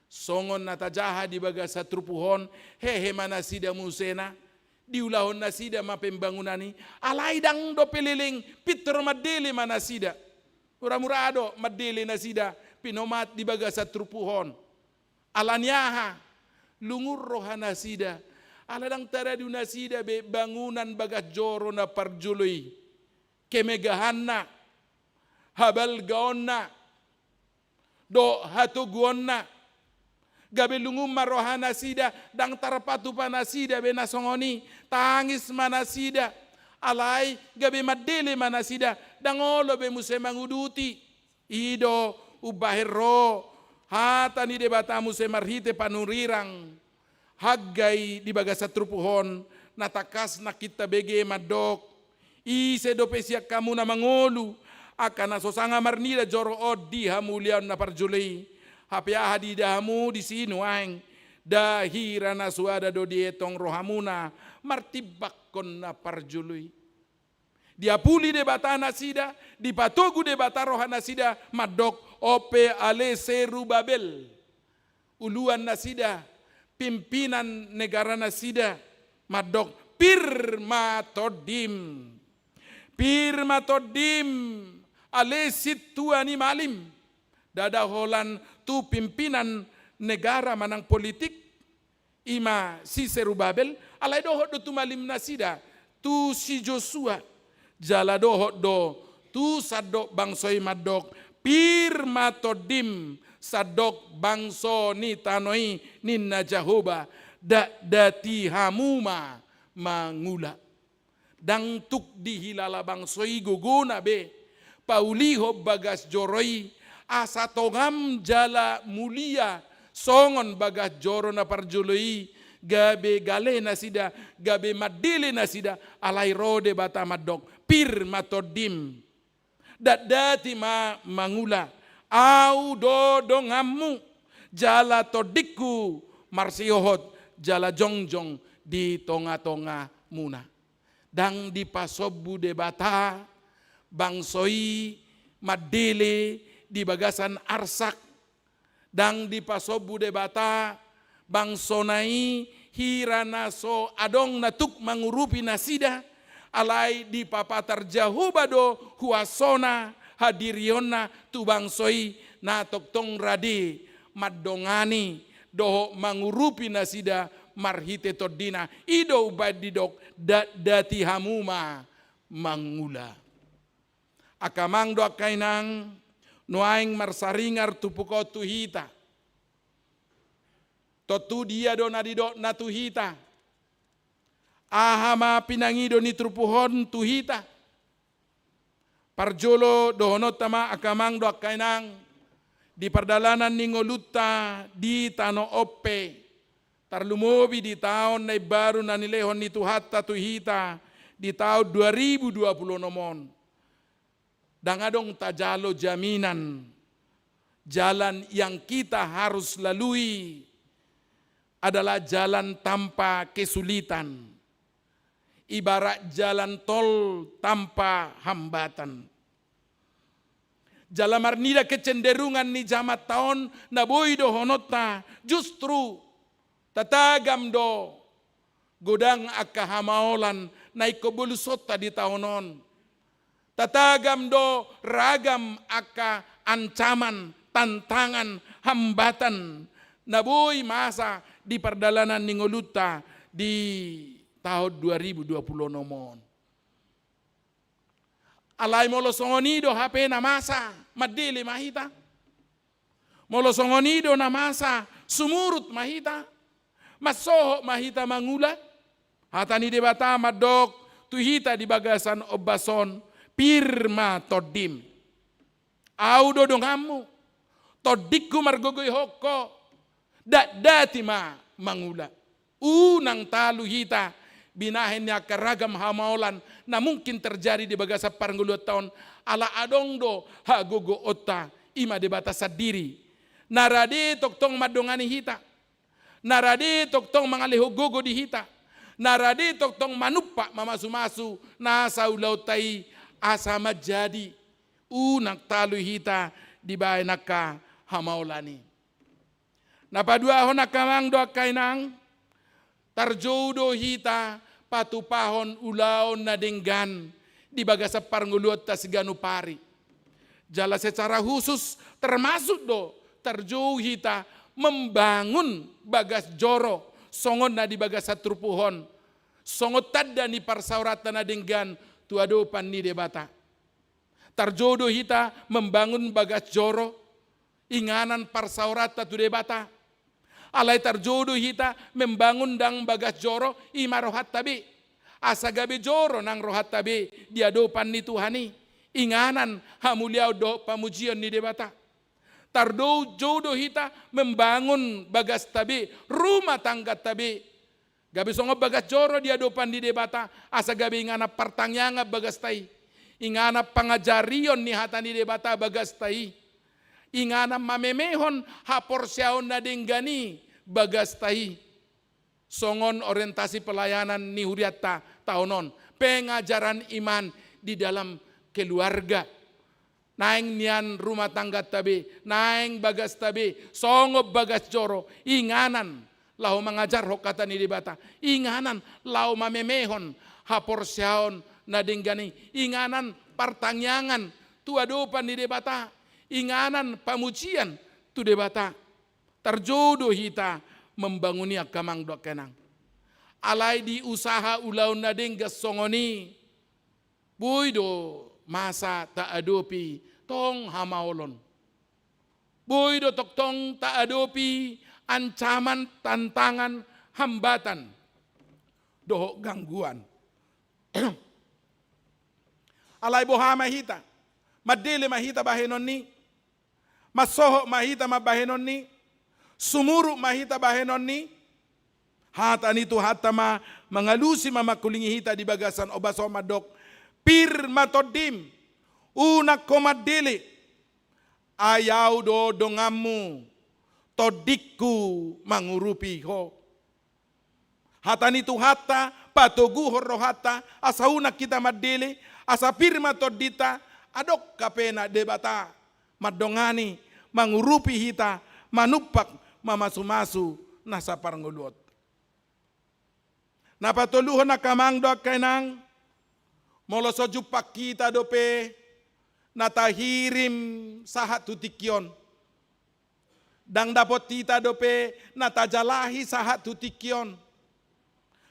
songon natajaha di bagasa trupuhon hehe manasida musena diulahon nasida mapembangunan ni alay dang do peliling pitro madeli manasida murado madeli nasida pinomat di bagasa trupuhon alanyaha lungur rohanasida aladang taradu nasida be bangunan bagas joro na parjului kemegahanna habal gaonna do hatuguonna gabe lungum marohana sida dang tarapatu panasida be nasongoni tangis manasida alai gabe madele manasida dangolo be musemanguduti ido ubahero hata ni debata musemarhite panurirang hagai di bagasa trupuhon natakas nakita bege madok ise do pesiak kamu na mangolu akan sosanga marnida joro odi hamulian na parjulei hapia hadi dahamu di sinu aeng dahira na suada do dietong rohamuna martibakon na parjului diapuli de batana sida dipatogu de batarohana sida madok ope ale Serubabel uluan nasida pimpinan negara nasida madok Pirmatodim ale situ animalim dada holan tu pimpinan negara manang politik ima si Serubabel alai dohot do tu malim nasida tu si Joshua jala dohot do tu sadok bangsoi madok Pirmatodim sadok bangso ni tanoi ninna Jahoba dati hamuma mangula dang tuk dihilala bangsoi guguna be pauliho bagas joroi asa tongam jala mulia songon bagas joro na parjoloi gabe gale nasida gabe madile nasida alai rode bata madok Pirmatodim dati mangula au dodongamu jala todiku marsiohot jala jongjong di tonga-tonga muna dang di pasobu debata bangsoi madele di bagasan arsak dang di pasobu debata bangsonai hirana so adong natuk mangurupi nasida alai di papatar jahubado huasona hadiriona tu bangsoi na toktong rade madongani doho mangurupi nasida marhite todina ido ubadidok dati hamuma mangula akamang do kainang nuaing marsaringar tupuko tuhita totu dia do nadidok na tuhita ahama pinangido ni trupuhon tuhita parjolo dohonot tama akamang do kainang di perdalanan ningoluta di tano oppe tarlumobi di tahun na baru na nilehon ni tuhata tuhita di tahun 2020 nomon dangadong tajalo jaminan jalan yang kita harus lalui adalah jalan tanpa kesulitan, ibarat jalan tol tanpa hambatan. Jalan marnida kecenderungan ni jamat tahun na boy do honota justru tatagam do godang akka hamaolan na ikobulusota di tahunon. Tatagam do ragam akka ancaman, tantangan, hambatan na boy masa di perdalanan ningoluta di tahun 2020 nomon. Alay molo songonido HP na masa madili mahita. Molo songonido na masa sumurut mahita. Masoho mahita mangula. Hatani debata madok tuhita di bagasan obason pirma todim. Audo dongamu todikku margogoy hokko dati ma mangula. Unang talu hita binahin niya karagam hamaulan na mungkin terjadi di bagasa paranguluat tahun ala adongdo hagogo otta ima debata sadiri. Narade toktong madongani hita. Narade toktong mangalihogogo di hita. Narade toktong manupa mamasu-masu nasa ulautai asa majadi. Unang talu hita di bahay naka hamaulani. Napadua ho nakamang doa kainang tarjodo hita patupahon ulaon na denggan di bagasa parnguluat ta siganu pari. Jala secara khusus termasuk do tarjo hita membangun bagas joro songon na di bagasa trupuhon. Songot tadda ni parsauratan na denggan tuado pan ni debata. Tarjodo hita membangun bagas joro inganan parsaurata tu debata. Alay tarjodo hita membangun dang bagas joro ima rohat tabi. Asa gabe joro nang rohat tabi dia dopan ni Tuhani. Inganan hamuliau do pamujian ni debata. Tardo jodo hita membangun bagas tabi rumah tangga tabi. Gabe songo bagas joro dia dopan di debata. Asa gabe ingana pertanyanga bagas tai. Ingana pangajarion ni hata ni debata bagas tai. Ingana mamemehon haporsyaon na denggani bagas tahi. Songon orientasi pelayanan ni huriata tahunon. Pengajaran iman di dalam keluarga. Naing nian rumah tangga tabi. Naing bagas tabi. Songo bagas joro. Inganan. Lau mengajar hokata ni debata. Inganan. Lau mamemehon haporsyaon na denggani. Inganan pertanyaan. Tuadopan ni debata. Inganan pamujian tu debata. Terjodoh hita membanguni akamang dok kenang. Alai di usaha ulaun nadeng gasongoni. Boydo masa tak adopi tong hamaolon. Boydo tok tong tak adopi ancaman, tantangan, hambatan. Doh gangguan. Alai bohama hita. Madele mahita bahenon ni. Masoho mahita mabahenon ni. Sumuru mahita bahenon ni. Hata nito hata mangalusi mamakulingi hita di bagasan obaso madok. Pir matodim. Unak komadele. Ayaw do dongamu. Todikku mangurupi ho. Hata nito hata patogu horohata. Asa unak kita madele. Asa pir matodita. Adok kapena debata. Madongani, mangurupi hita, manupak, mamasu-masu, nasa parangulot. Napatuluhan na kamang doak kainang, moloso jupak kita dope, natahirim sahat tutikyon. Dang dapot kita dope, natajalahi sahat tutikyon.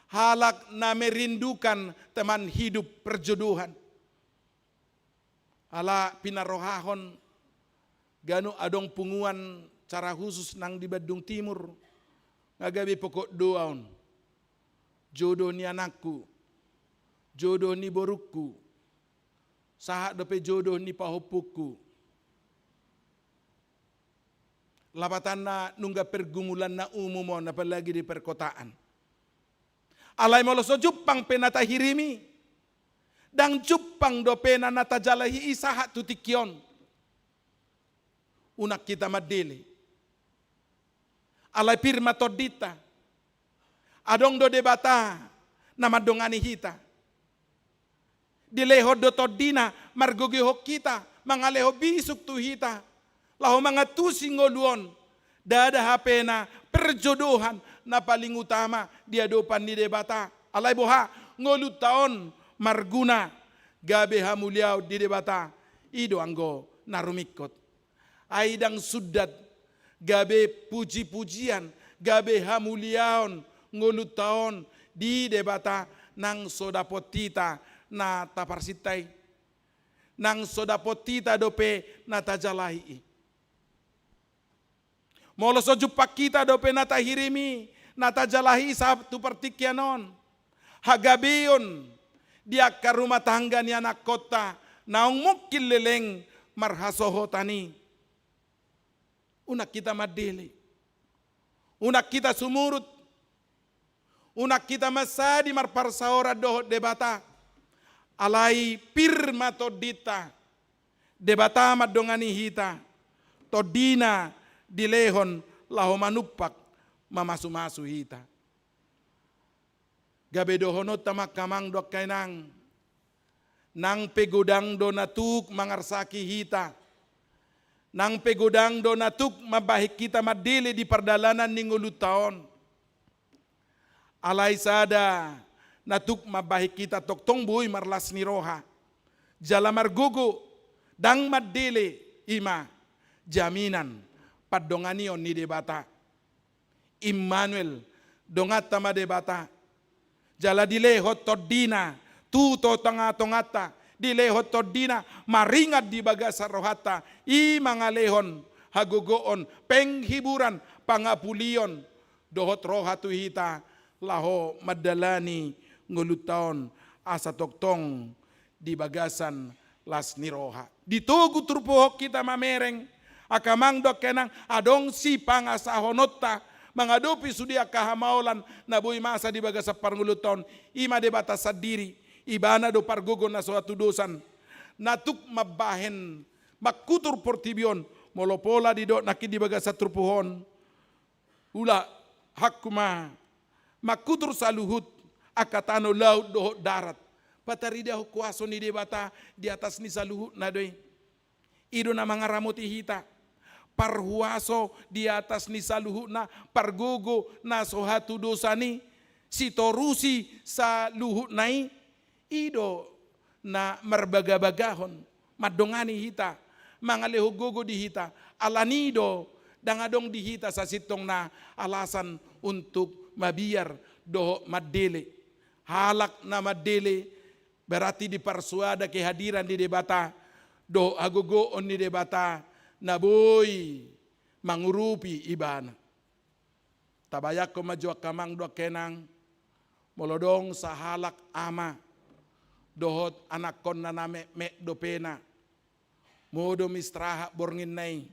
Halak na merindukan teman hidup perjodohan. Ala pinarohahon, gano adong punguan cara khusus nang di Badung Timur. Ngagabi pokok doaon. Jodoh ni anakku. Jodoh ni borukku. Sahat dope jodoh ni pahopukku. Lapatan na nungga pergumulan na umumon apalagi di perkotaan. Alay moloso Jupang penatahirimi. Dang Jupang dope na natajalahi isahat tutikyon. unak kita madele. Alai pirma todita. Adong do debata nama dongani hita. Dileho do todina margogeho kita mangaleho bisuk tu hita. Laho mangatusi ngoluon. Dada hapena perjodohan na paling utama dia dopan ni debata. Alai boha ngolu taon marguna gabe hamuliau di debata. Ido anggo narumikot. Aidang sudat gabe puji-pujian, gabe hamuliaon ngulut taon di debata nang sodapotita na taparsitai. Nang sodapotita dope na tajalahi. Molo sojupak kita dope na tahirimi, na tajalahi sabtu pertikyanon. Hagabeon dia ke rumah tangga ni anak kota, naung mukil leleng marhasoho tani. Unak kita madele. Unak kita sumurut. Unak kita masadi marparsaora dohot debata. Alai pirma todita. Debata madongani hita. Todina dilehon laho manupak mamasu-masu hita. Gabe dohonot tamak kamang dok kainang. Nang pegodang do natuk mangarsaki hita. Nang pegodang do natuk mabahik kita madili di perdalanan ningulu taon. Alai sada natuk mabahik kita tok tongboy marlas ni roha. Jala margugu dang madili ima jaminan padonganion ni debata. Immanuel dongat tama debata. Jala dilehot todina tuto tongata dilehot todina maringat di bagasa rohata i mangalehon hagogoon penghiburan pangapulion dohot rohatu hita laho madalani ngulutaon asa toktong di bagasan las niroha ditugu turpuhok kita mamereng akamang dok kenang adong si pangasahonota mengadopi sudia kahamaulan nabui masa di bagasa parnguluton ima debata sadiri ibana do pargogo na suatu dosan natuk mabahen makutur portibion molopola di do nakid di bagasa turpuhon ula hakuma makutur saluhut akatano laut do darat patarida kuaso ni debata di atas ni saluhut na doy ido na mangaramoti hita parhuaso di atas ni saluhut na pargogo na sohatu dosani si torusi sa luhut nai ido na marbaga-bagahon madongani hita mangalehugogo di hita alanido dangadong di hita sa sitong na alasan untuk mabiar do madele halak na madele berarti dipersuada kehadiran di debata do agogoon ni debata na boy mangurupi ibana tabayak ko majwa kamang do kenang molodong sa halak ama dohot anak kon na name me do pena modo mistraha borngin nai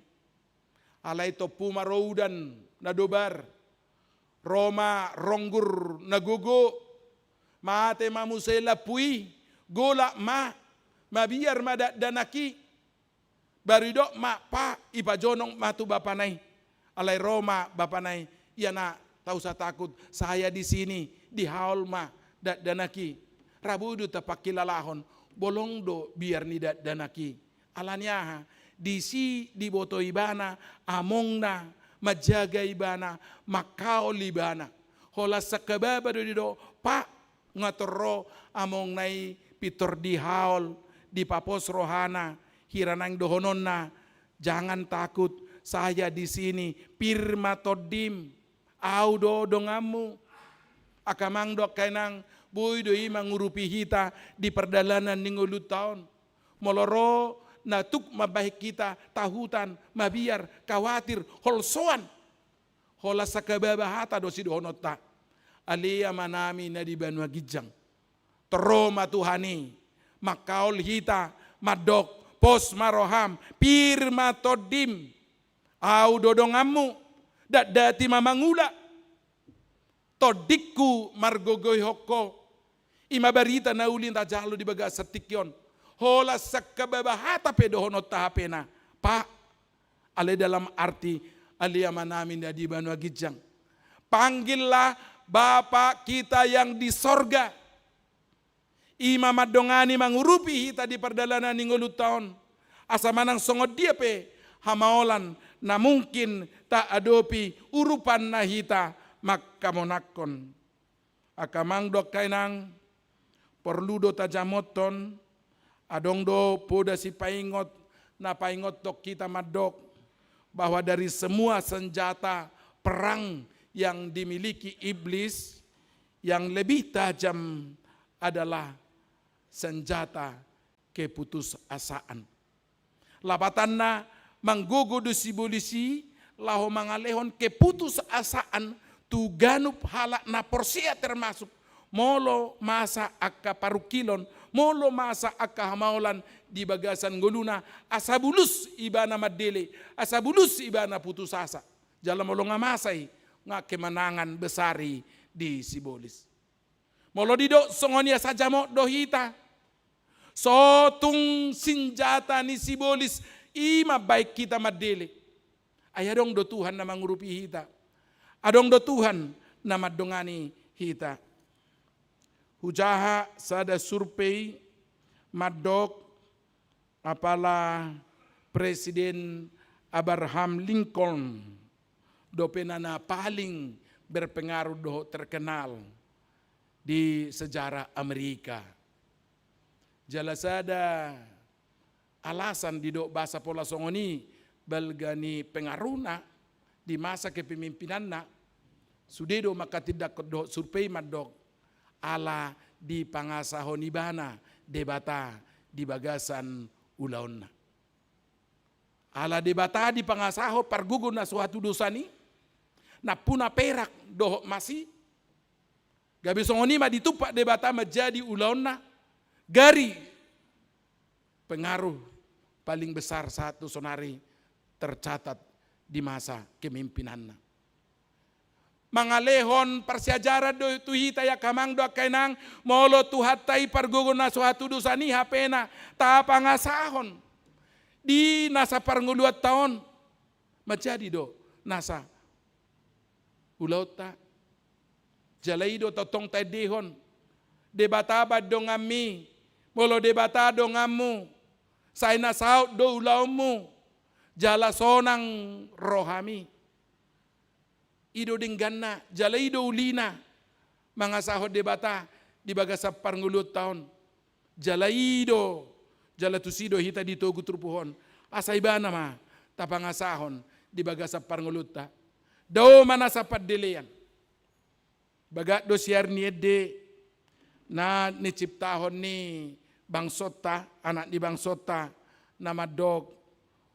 alai to pumaroudan na dobar Roma ronggur na gugu mate mamusela pui gola ma mabiar madadanaki barido ma pa ipajonong matu bapanay alai Roma bapanay yana tahu sa takut saya di sini di haul ma danaki rabudu tapakilalahon bolong do biar ni danaki alanya di si di boto ibana amongna majaga ibana makao libana hola sakababa do pa ngatoro among nai pitor di haul di papos rohana hiranang dohonon na jangan takut saya di sini pirma todim audo dongamu akamang dok kainang boy doi mangurupi hita di perdalanan ningulut tahun moloro natuk mabahik kita tahutan mabiar khawatir holsoan hola sakababa hata dosi dohonota alia manami na di Banua Gijang teroma tuhani makaol hita madok pos maroham pirma todim au dodongamu dati mamangula todikku margogoy hokko ima barita na ulin tajalo di baga setikyon hola sakababa hata pedohonot tahapena pa Ale dalam arti aliama namin di Banua Gijang. Panggillah Bapa kita yang di sorga. Ima madongani mangurupi hita di perdalanan ningolu tahun. Asa manang songod dia pe hamaolan na mungkin tak adopi urupan na hita makkamonakon. Akamang dok kainang perlu do tajamoton adong do poda si paingot na paingot dok kita madok bahwa dari semua senjata perang yang dimiliki iblis yang lebih tajam adalah senjata keputusasaan. Labatanna manggogo do sibolisi laho mangalehon keputusasaan tu ganup halak na porsia termasuk molo masa akka parukilon, molo masa akka hamaulan di bagasan goluna, asabulus ibana madele, asabulus ibana putusasa. Jalan molo ngamasai nga kemenangan besari di sibolis. Molo dido songonia saja mo dohita. Sotung senjata ni sibolis ima baik kita madele. Ayadong do Tuhan na mangurupi hita. Adong do Tuhan na madongani hita. Hujaha sada survei madok apala Presiden Abraham Lincoln do penana paling berpengaruh do terkenal di sejarah Amerika. Jalasada alasan di do bahasa pola songoni balgani pengaruhna di masa kepemimpinanna sudedo maka tidak do survei madok ala di pangasahon ibana debata di bagasan ulaonna. Ala debata di pangasaho pargugun na suatu dosani na puna perak doh masih gabi songoni ma ditupak debata menjadi ulaonna gari pengaruh paling besar satu sonari tercatat di masa kemimpinanna. Mangalehon persiajaran do tuhita ya kamang do kainang molo tuhatai pargugun na suatu dosani hapena ta pangasahon di nasa parnguluat tahun menjadi do nasa ulauta jalai do totong tadehon debata do ngami molo debata do ngamu saina saut do ulaumu jala sonang rohami ido dingganna jala ido ulina mangasahod debata di bagasap parngulut tahun jala ido jala tusido hita dito guturpuhon asaibana ma tapangasahon di bagasap parngulut ta do mana sapat delean bagat do siar niede na ni ciptahon ni bangsota anak di bangsota nama dog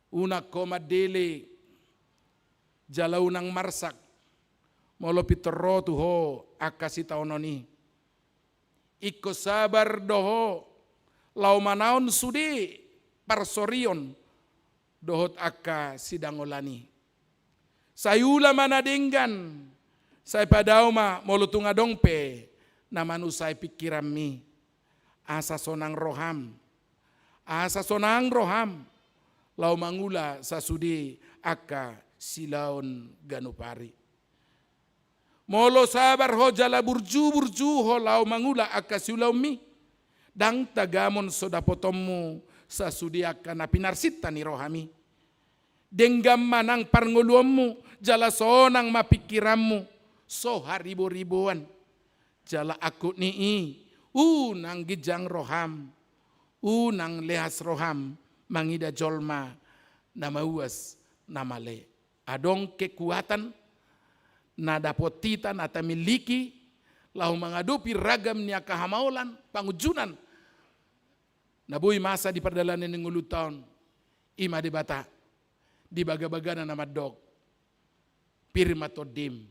una koma dele jala unang marsak molo pitero tuho akasi taononi iko sabar doho lau manaon sudi parsorion dohot akka sidangolani sayula manadinggan say padauma molo tunga dongpe namanu say pikirami asa sonang roham lau mangula sasudi akka silaon ganupari molo sabar ho jala burju ho lau mangula akka siulaumi dang tagamon sodapotommu sasudi akka napinarsita ni rohami denggam manang parnguluammu jala sonang mapikirammu so haribu-ribuan jala aku nii unang gijang roham unang lehas roham mangida jolma nama uas nama le adong kekuatan na dapotitan atau miliki lau mengadupi ragam nia kahamaulan pangujunan nabui masa di perdalanan yang ngulu tahun ima debata di baga-bagana nama dog pirma todim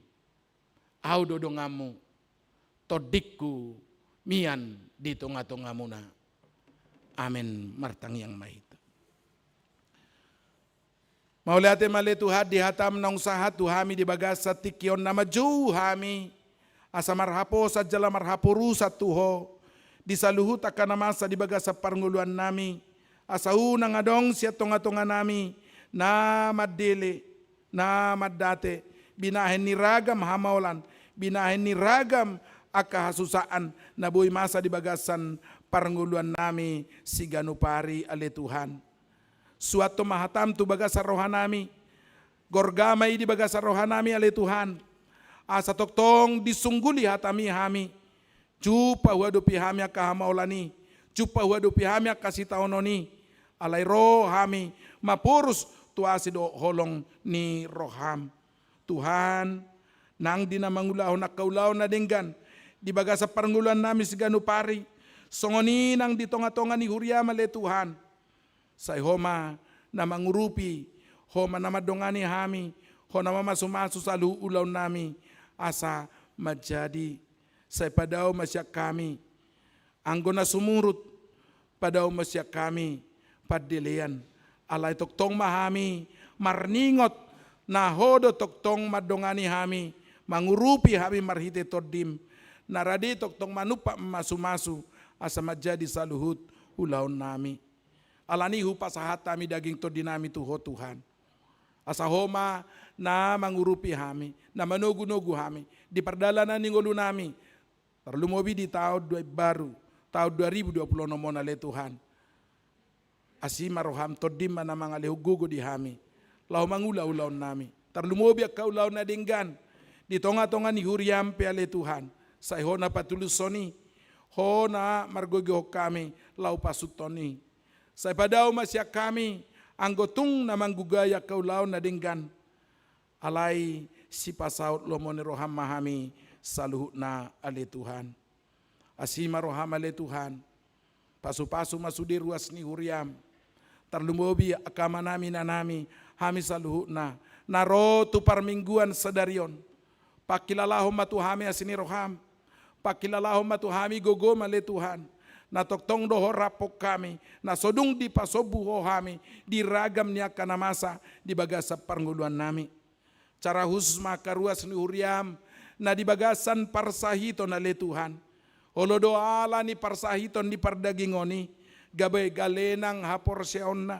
au dodongamu todikku mian di tonga-tongamuna amin martang yang mahit Mauliate male Tuhan di hatam nang sahat tuhami di bagasa tikion nama jauh hami asa marhapo sajala marhapo rusa tuho di saluhut akan masa di bagasa parnguluan nami asa unang adong sia tonga-tonga nami na madele, na madate, binahen ni ragam hamaulan, binahen ni ragam akahasusaan na buhay masa di bagasan paranguluan nami si ganupari ale Tuhan. Suatu mahatam tu bagas sa rohanami, gorgamay di bagas sa rohanami ale Tuhan. Asa toktong disungguli hatami hami, jupa wadupi hami akahamaulani, jupa wadupi hami akasitaononi, alay roh hami, mapurus tuasi do holong ni roham. Tuhan, nang di na mangulaw na kaulaw na dinggan, di baga sa paranguluan namin si ganupari, songoni nang di tonga-tonga ni Huryam ale Tuhan, sa homa na mangurupi, homa na madongani hami, ho na mamasumaso sa luulaw nami, asa majadi, sa padaw masyak kami, anggo na sumurut, padaw masyak kami, padilian, alay toktong mahami, marningot, na hodo toktong madongani hami, mangurupi hami marhite todim, naradi toktong manupa masumasu, asa majadi sa luhut ulaw nami. Alani hupasahat kami daging todinami tuho Tuhan. Asa homa na mangurupi hami, na manugu-nugu hami, di perdalanan ninggulu nami, terlumobi di tahun baru, tahun 2020 nomon ale Tuhan. Asima roham todim mana mangale hugugo di hami, lau mangula-ulaw nami, terlumobi ak kaulaw na dinggan, di tonga-tonga ni Huryam pe ale Tuhan, sa ho na patulusoni, ho na margogo kami, lau pasutoni, sa padaw masyak kami, anggotung na manggugaya kaulaw na dinggan, alay si pasaut lomo ni roham mahami, saluhut na ale Tuhan. Asima roham ale Tuhan, pasu-pasu masudi ruas ni Huryam, terlumobi akama nami na nami, hami saluhut na, naro tu parmingguan sadarion, pakilalahom matuhami asini roham, pakilalahom matuhami gogo male Tuhan, na toktong doho rapok kami, na sodung di pasobuho hami, di ragam niya kanamasa, di bagasa parnguluan nami. Cara khusus makaruas ni Huryam, na di bagasan parsahiton ale Tuhan, holodo ala ni parsahiton di pardagingoni, gabay galenang hapor siyaon na,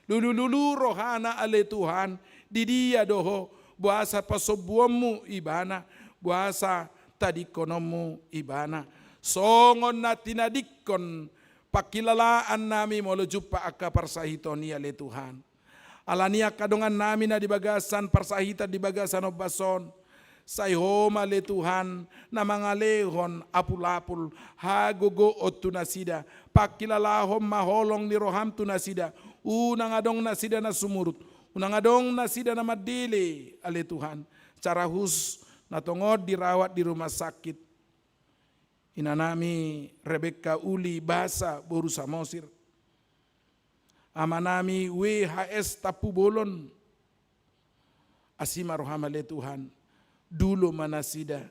lulu rohana ale Tuhan, di dia doho, buasa pasobuamu ibana, buasa tadikonomu ibana, songon na tinadikon, pakilalaan nami molujup pa akka parsahiton ni ale Tuhan. Alania kadongan namin na di bagasan parsahita di bagasan obason, sayhoma le Tuhan na mga lehon apul-apul hagogo o tunasida, pakilalahom maholong ni roham tunasida, unang adong nasida na sumurut, unang adong nasida na madili ale Tuhan, cara hus na tungod dirawat di rumah sakit, inanami Rebecca Uli Basa Boru Samosir, amanami WHS Tapu Bolon, asima roham ale Tuhan, dulo manasida,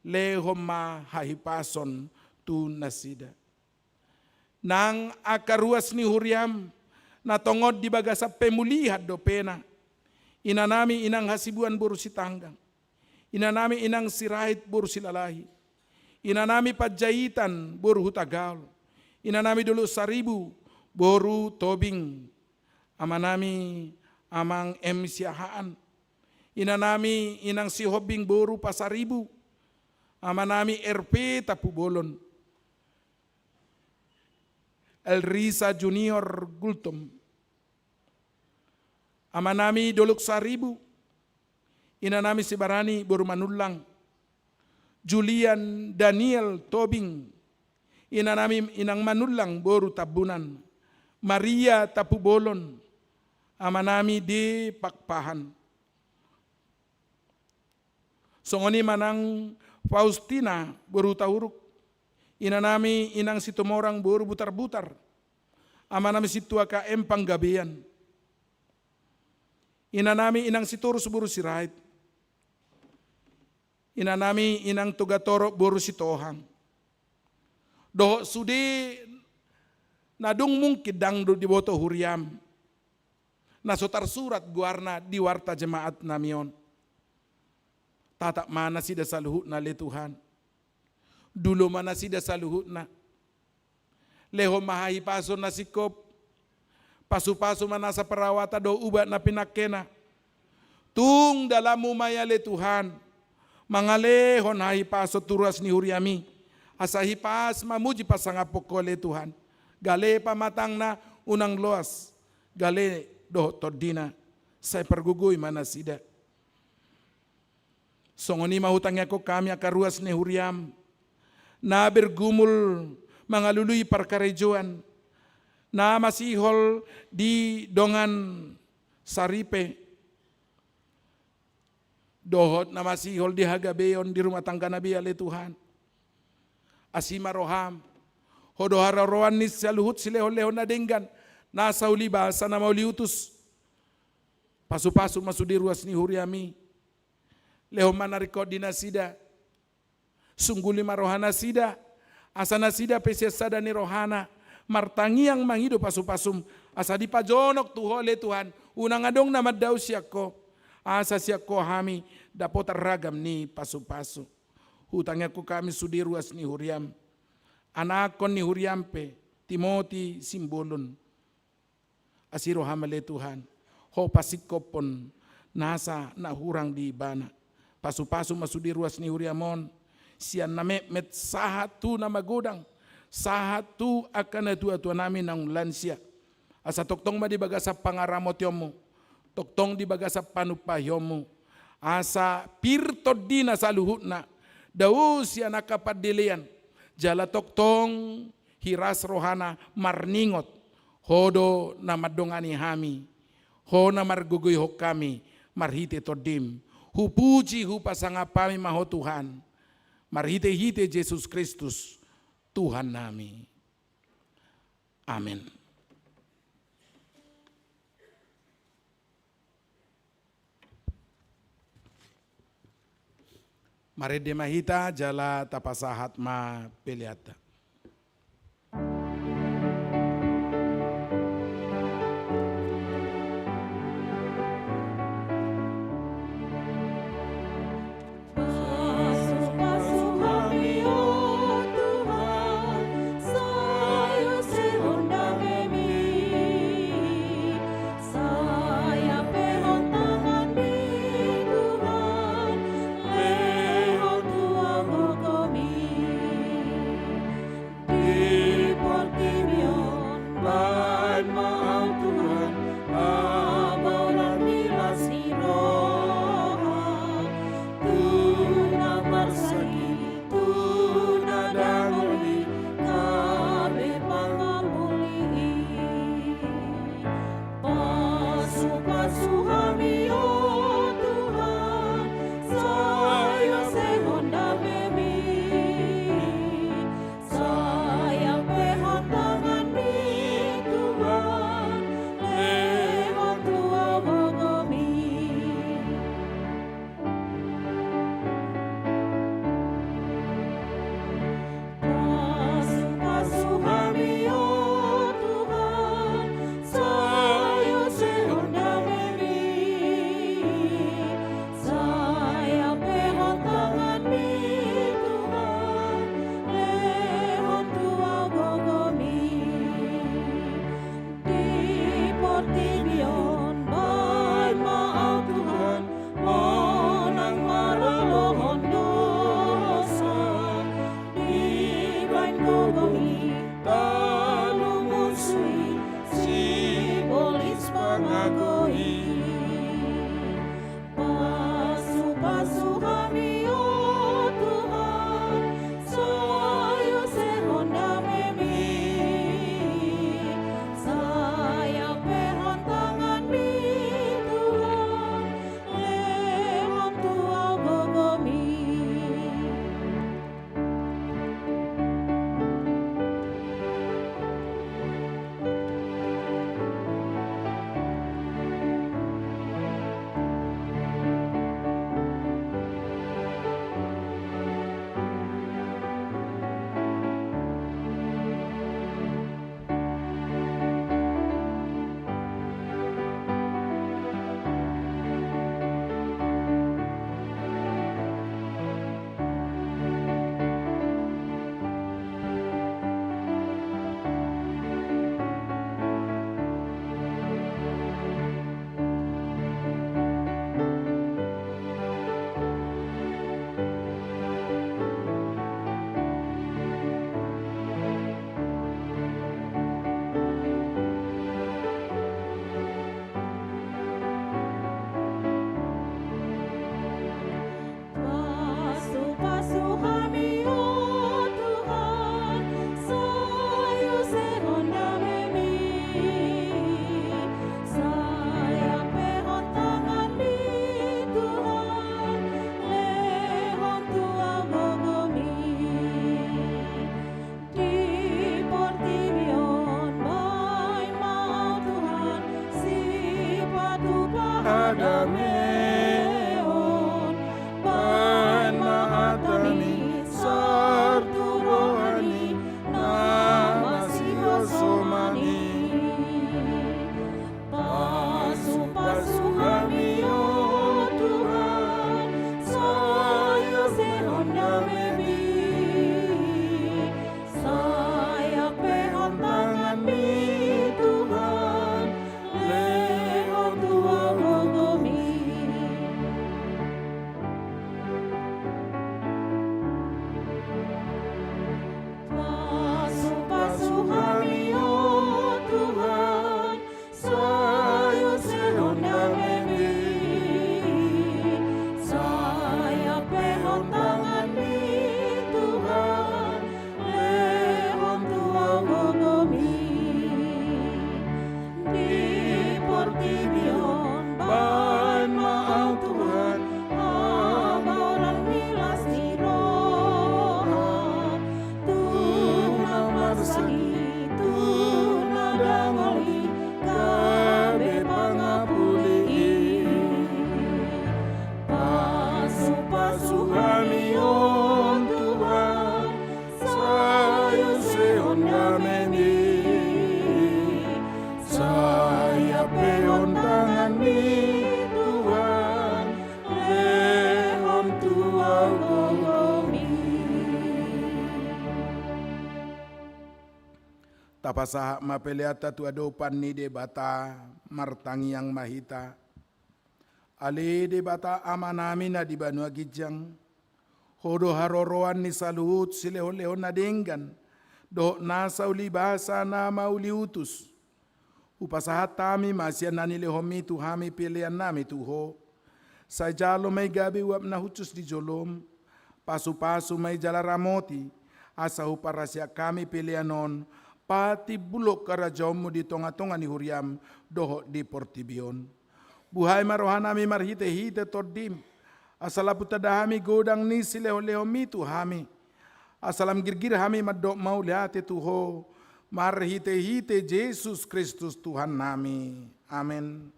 lehoma hahipason tu nasida. Nang akaruas ni Huryam, na tongod di bagasa pemulihat do pena, inanami inang hasibuan boru si tanggang, inanami inang sirahit boru si lalahi, inanami pajayitan boru hutagal, inanami dulu saribu boru tobing, amanami amang emsiahaan, inanami inang si hobing boru pasaribu, amanami RP Tapu Bolon, Elrisa Junior Gultom, amanami doluk saribu, inanami si Barani boru manulang, Julian Daniel Tobing, inanami inang manulang boru tabunan, Maria Tapu Bolon, amanami di pakpahan. Songoni manang Faustina boru tahuruk, inanami inang situmorang boru butar-butar, amanami situa KM Panggabean, inanami inang siturus boru sirait, inanami inang Tugatoro boru sitohang, doho sudi nadung mungkin dang di boto Huryam, nasotar surat guarna di warta jemaat namion, tatak mana sida saluhut na le Tuhan, dulu mana sida saluhut na, leho mahahipason na sikop, Pasu-pasu manasa perawata do ubat na pinakena. Tung dalamu mayale Tuhan. Mangalehon hai paso turas ni huriami. Asahi pas mamuji pasangapokole Tuhan. Gale pamatang na unang loas. Gale do tordina. Saya pergugui mana sida. Songoni mahutangnya ko kami akaruas ni huriam. Na bergumul mangalului parkarejoan. Na masihol di dongan saripe. Dohot na masihol di hagabeon di rumah tangga Nabi ale Tuhan. Asima roham. Hodohara rohan nis saluhut silehon-lehon na denggan. Nasa uli bahasa na mauli utus. Pasu-pasu masudi ruas ni huriami. Lehon manarikot di nasida. Sungguli marohana sida. Asana sida pesesada ni rohana. Martangi yang manghido pasu-pasum. Asa di pajonok tuhole Tuhan. Unang adong na madaw siya ko. Asa siya ko hami. Dapot ragam ni pasu-pasu. Hutangnya ko kami sudi ruas ni huriam. Anakon ni huriampe. Timoti simbolon. Asiro hamale Tuhan. Ho pasikopon. Nasa nahurang di ibana. Pasu-pasu masudi ruas ni huriamon. Siya namet sahatu na magodang. Sahatu akan natua-tua namin ng lansya. Asa toktong madibaga sa pangaramot yomo. Toktong dibaga sa panupahyomo. Asa pirtod di na sa luhut na. Daw siya nakapadilian. Jala toktong hiras rohana marningot. Hodo na madongani hami. Ho na marguguy ho kami. Marhite todim. Hupuji hupasangapami maho Tuhan. Marhite-hite Jesus Kristus. Tuhan nami. Amin. Mari demahita jala tapasahat ma peliata. Tapasaha mapeleata tu adopan ni de bata martangi yang mahita. Ale de bata amanami na di Banua Gijang. Hodo haroroan ni saluhut sileho-leho na denggan. Do nasa ulibasa na mauliutus. Upasahat tami masya nani lehomi tu hami pilihan nami tuho. Sa jalo may gabi wap na hutus di jolom. Pasu-pasu may jala ramoti. Asa huparasya kami pilihanon. Pati bulok karajamu di tonga-tonga ni huriam doho di portibion. Buhay marohanami marhite-hite todim. Asalapu tadahami godang ni sileho-leho mitu hami. Asalam girgir hami madok mau lihat tuho. Marhite-hite Yesus Kristus Tuhan nami. Amin.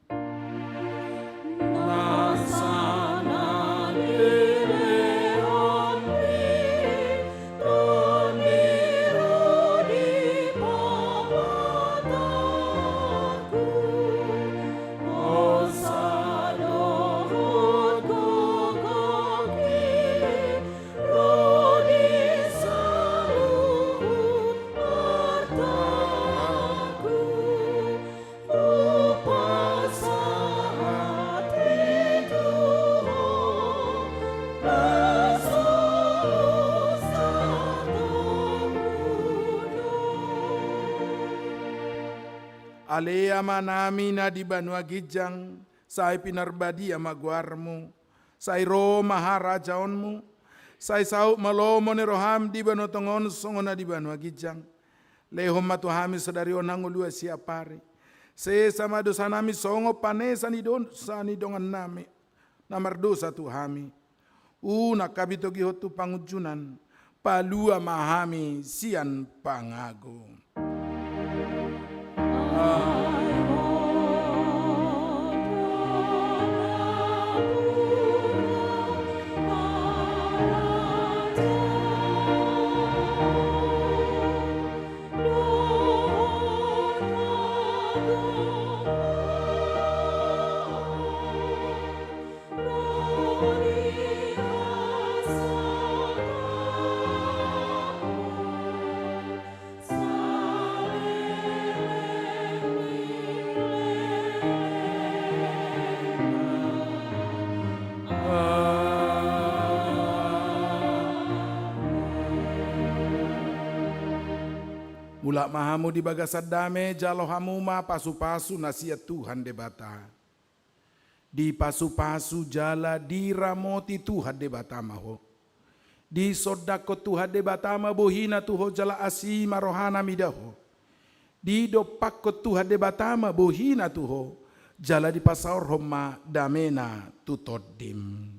Alea manami na di Banua Gijang, sai pinarbadi amaguarmu, sai ro maharajaonmu, sai sau malomo ne roham di Banua Tongon songona di Banua Gijang, lehom matuhami sadari onang ulua siapari, se sama dosa nami songo panesa ni dongan nami, namar dosa tuhami, nakabito gihotu pangujunan, palua mahami sian pangago. Mulak mahamu di bagasad dame jalo hamuma pasu-pasu nasihat Tuhan debata. Di pasu-pasu jala di ramoti Tuhan debata maho. Di sodako Tuhan debata ma bohina tuho jala asima rohana midaho. Di dopako Tuhan debata ma bohina tuho jala di pasaur homa damena tutodim.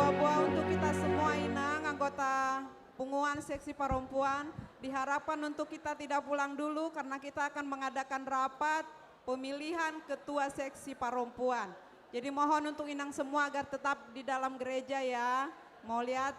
doa untuk kita semua Inang, anggota Punguan Seksi Perempuan. Diharapkan untuk kita tidak pulang dulu karena kita akan mengadakan rapat pemilihan ketua seksi perempuan. Jadi mohon untuk Inang semua agar tetap di dalam gereja ya. Mau lihat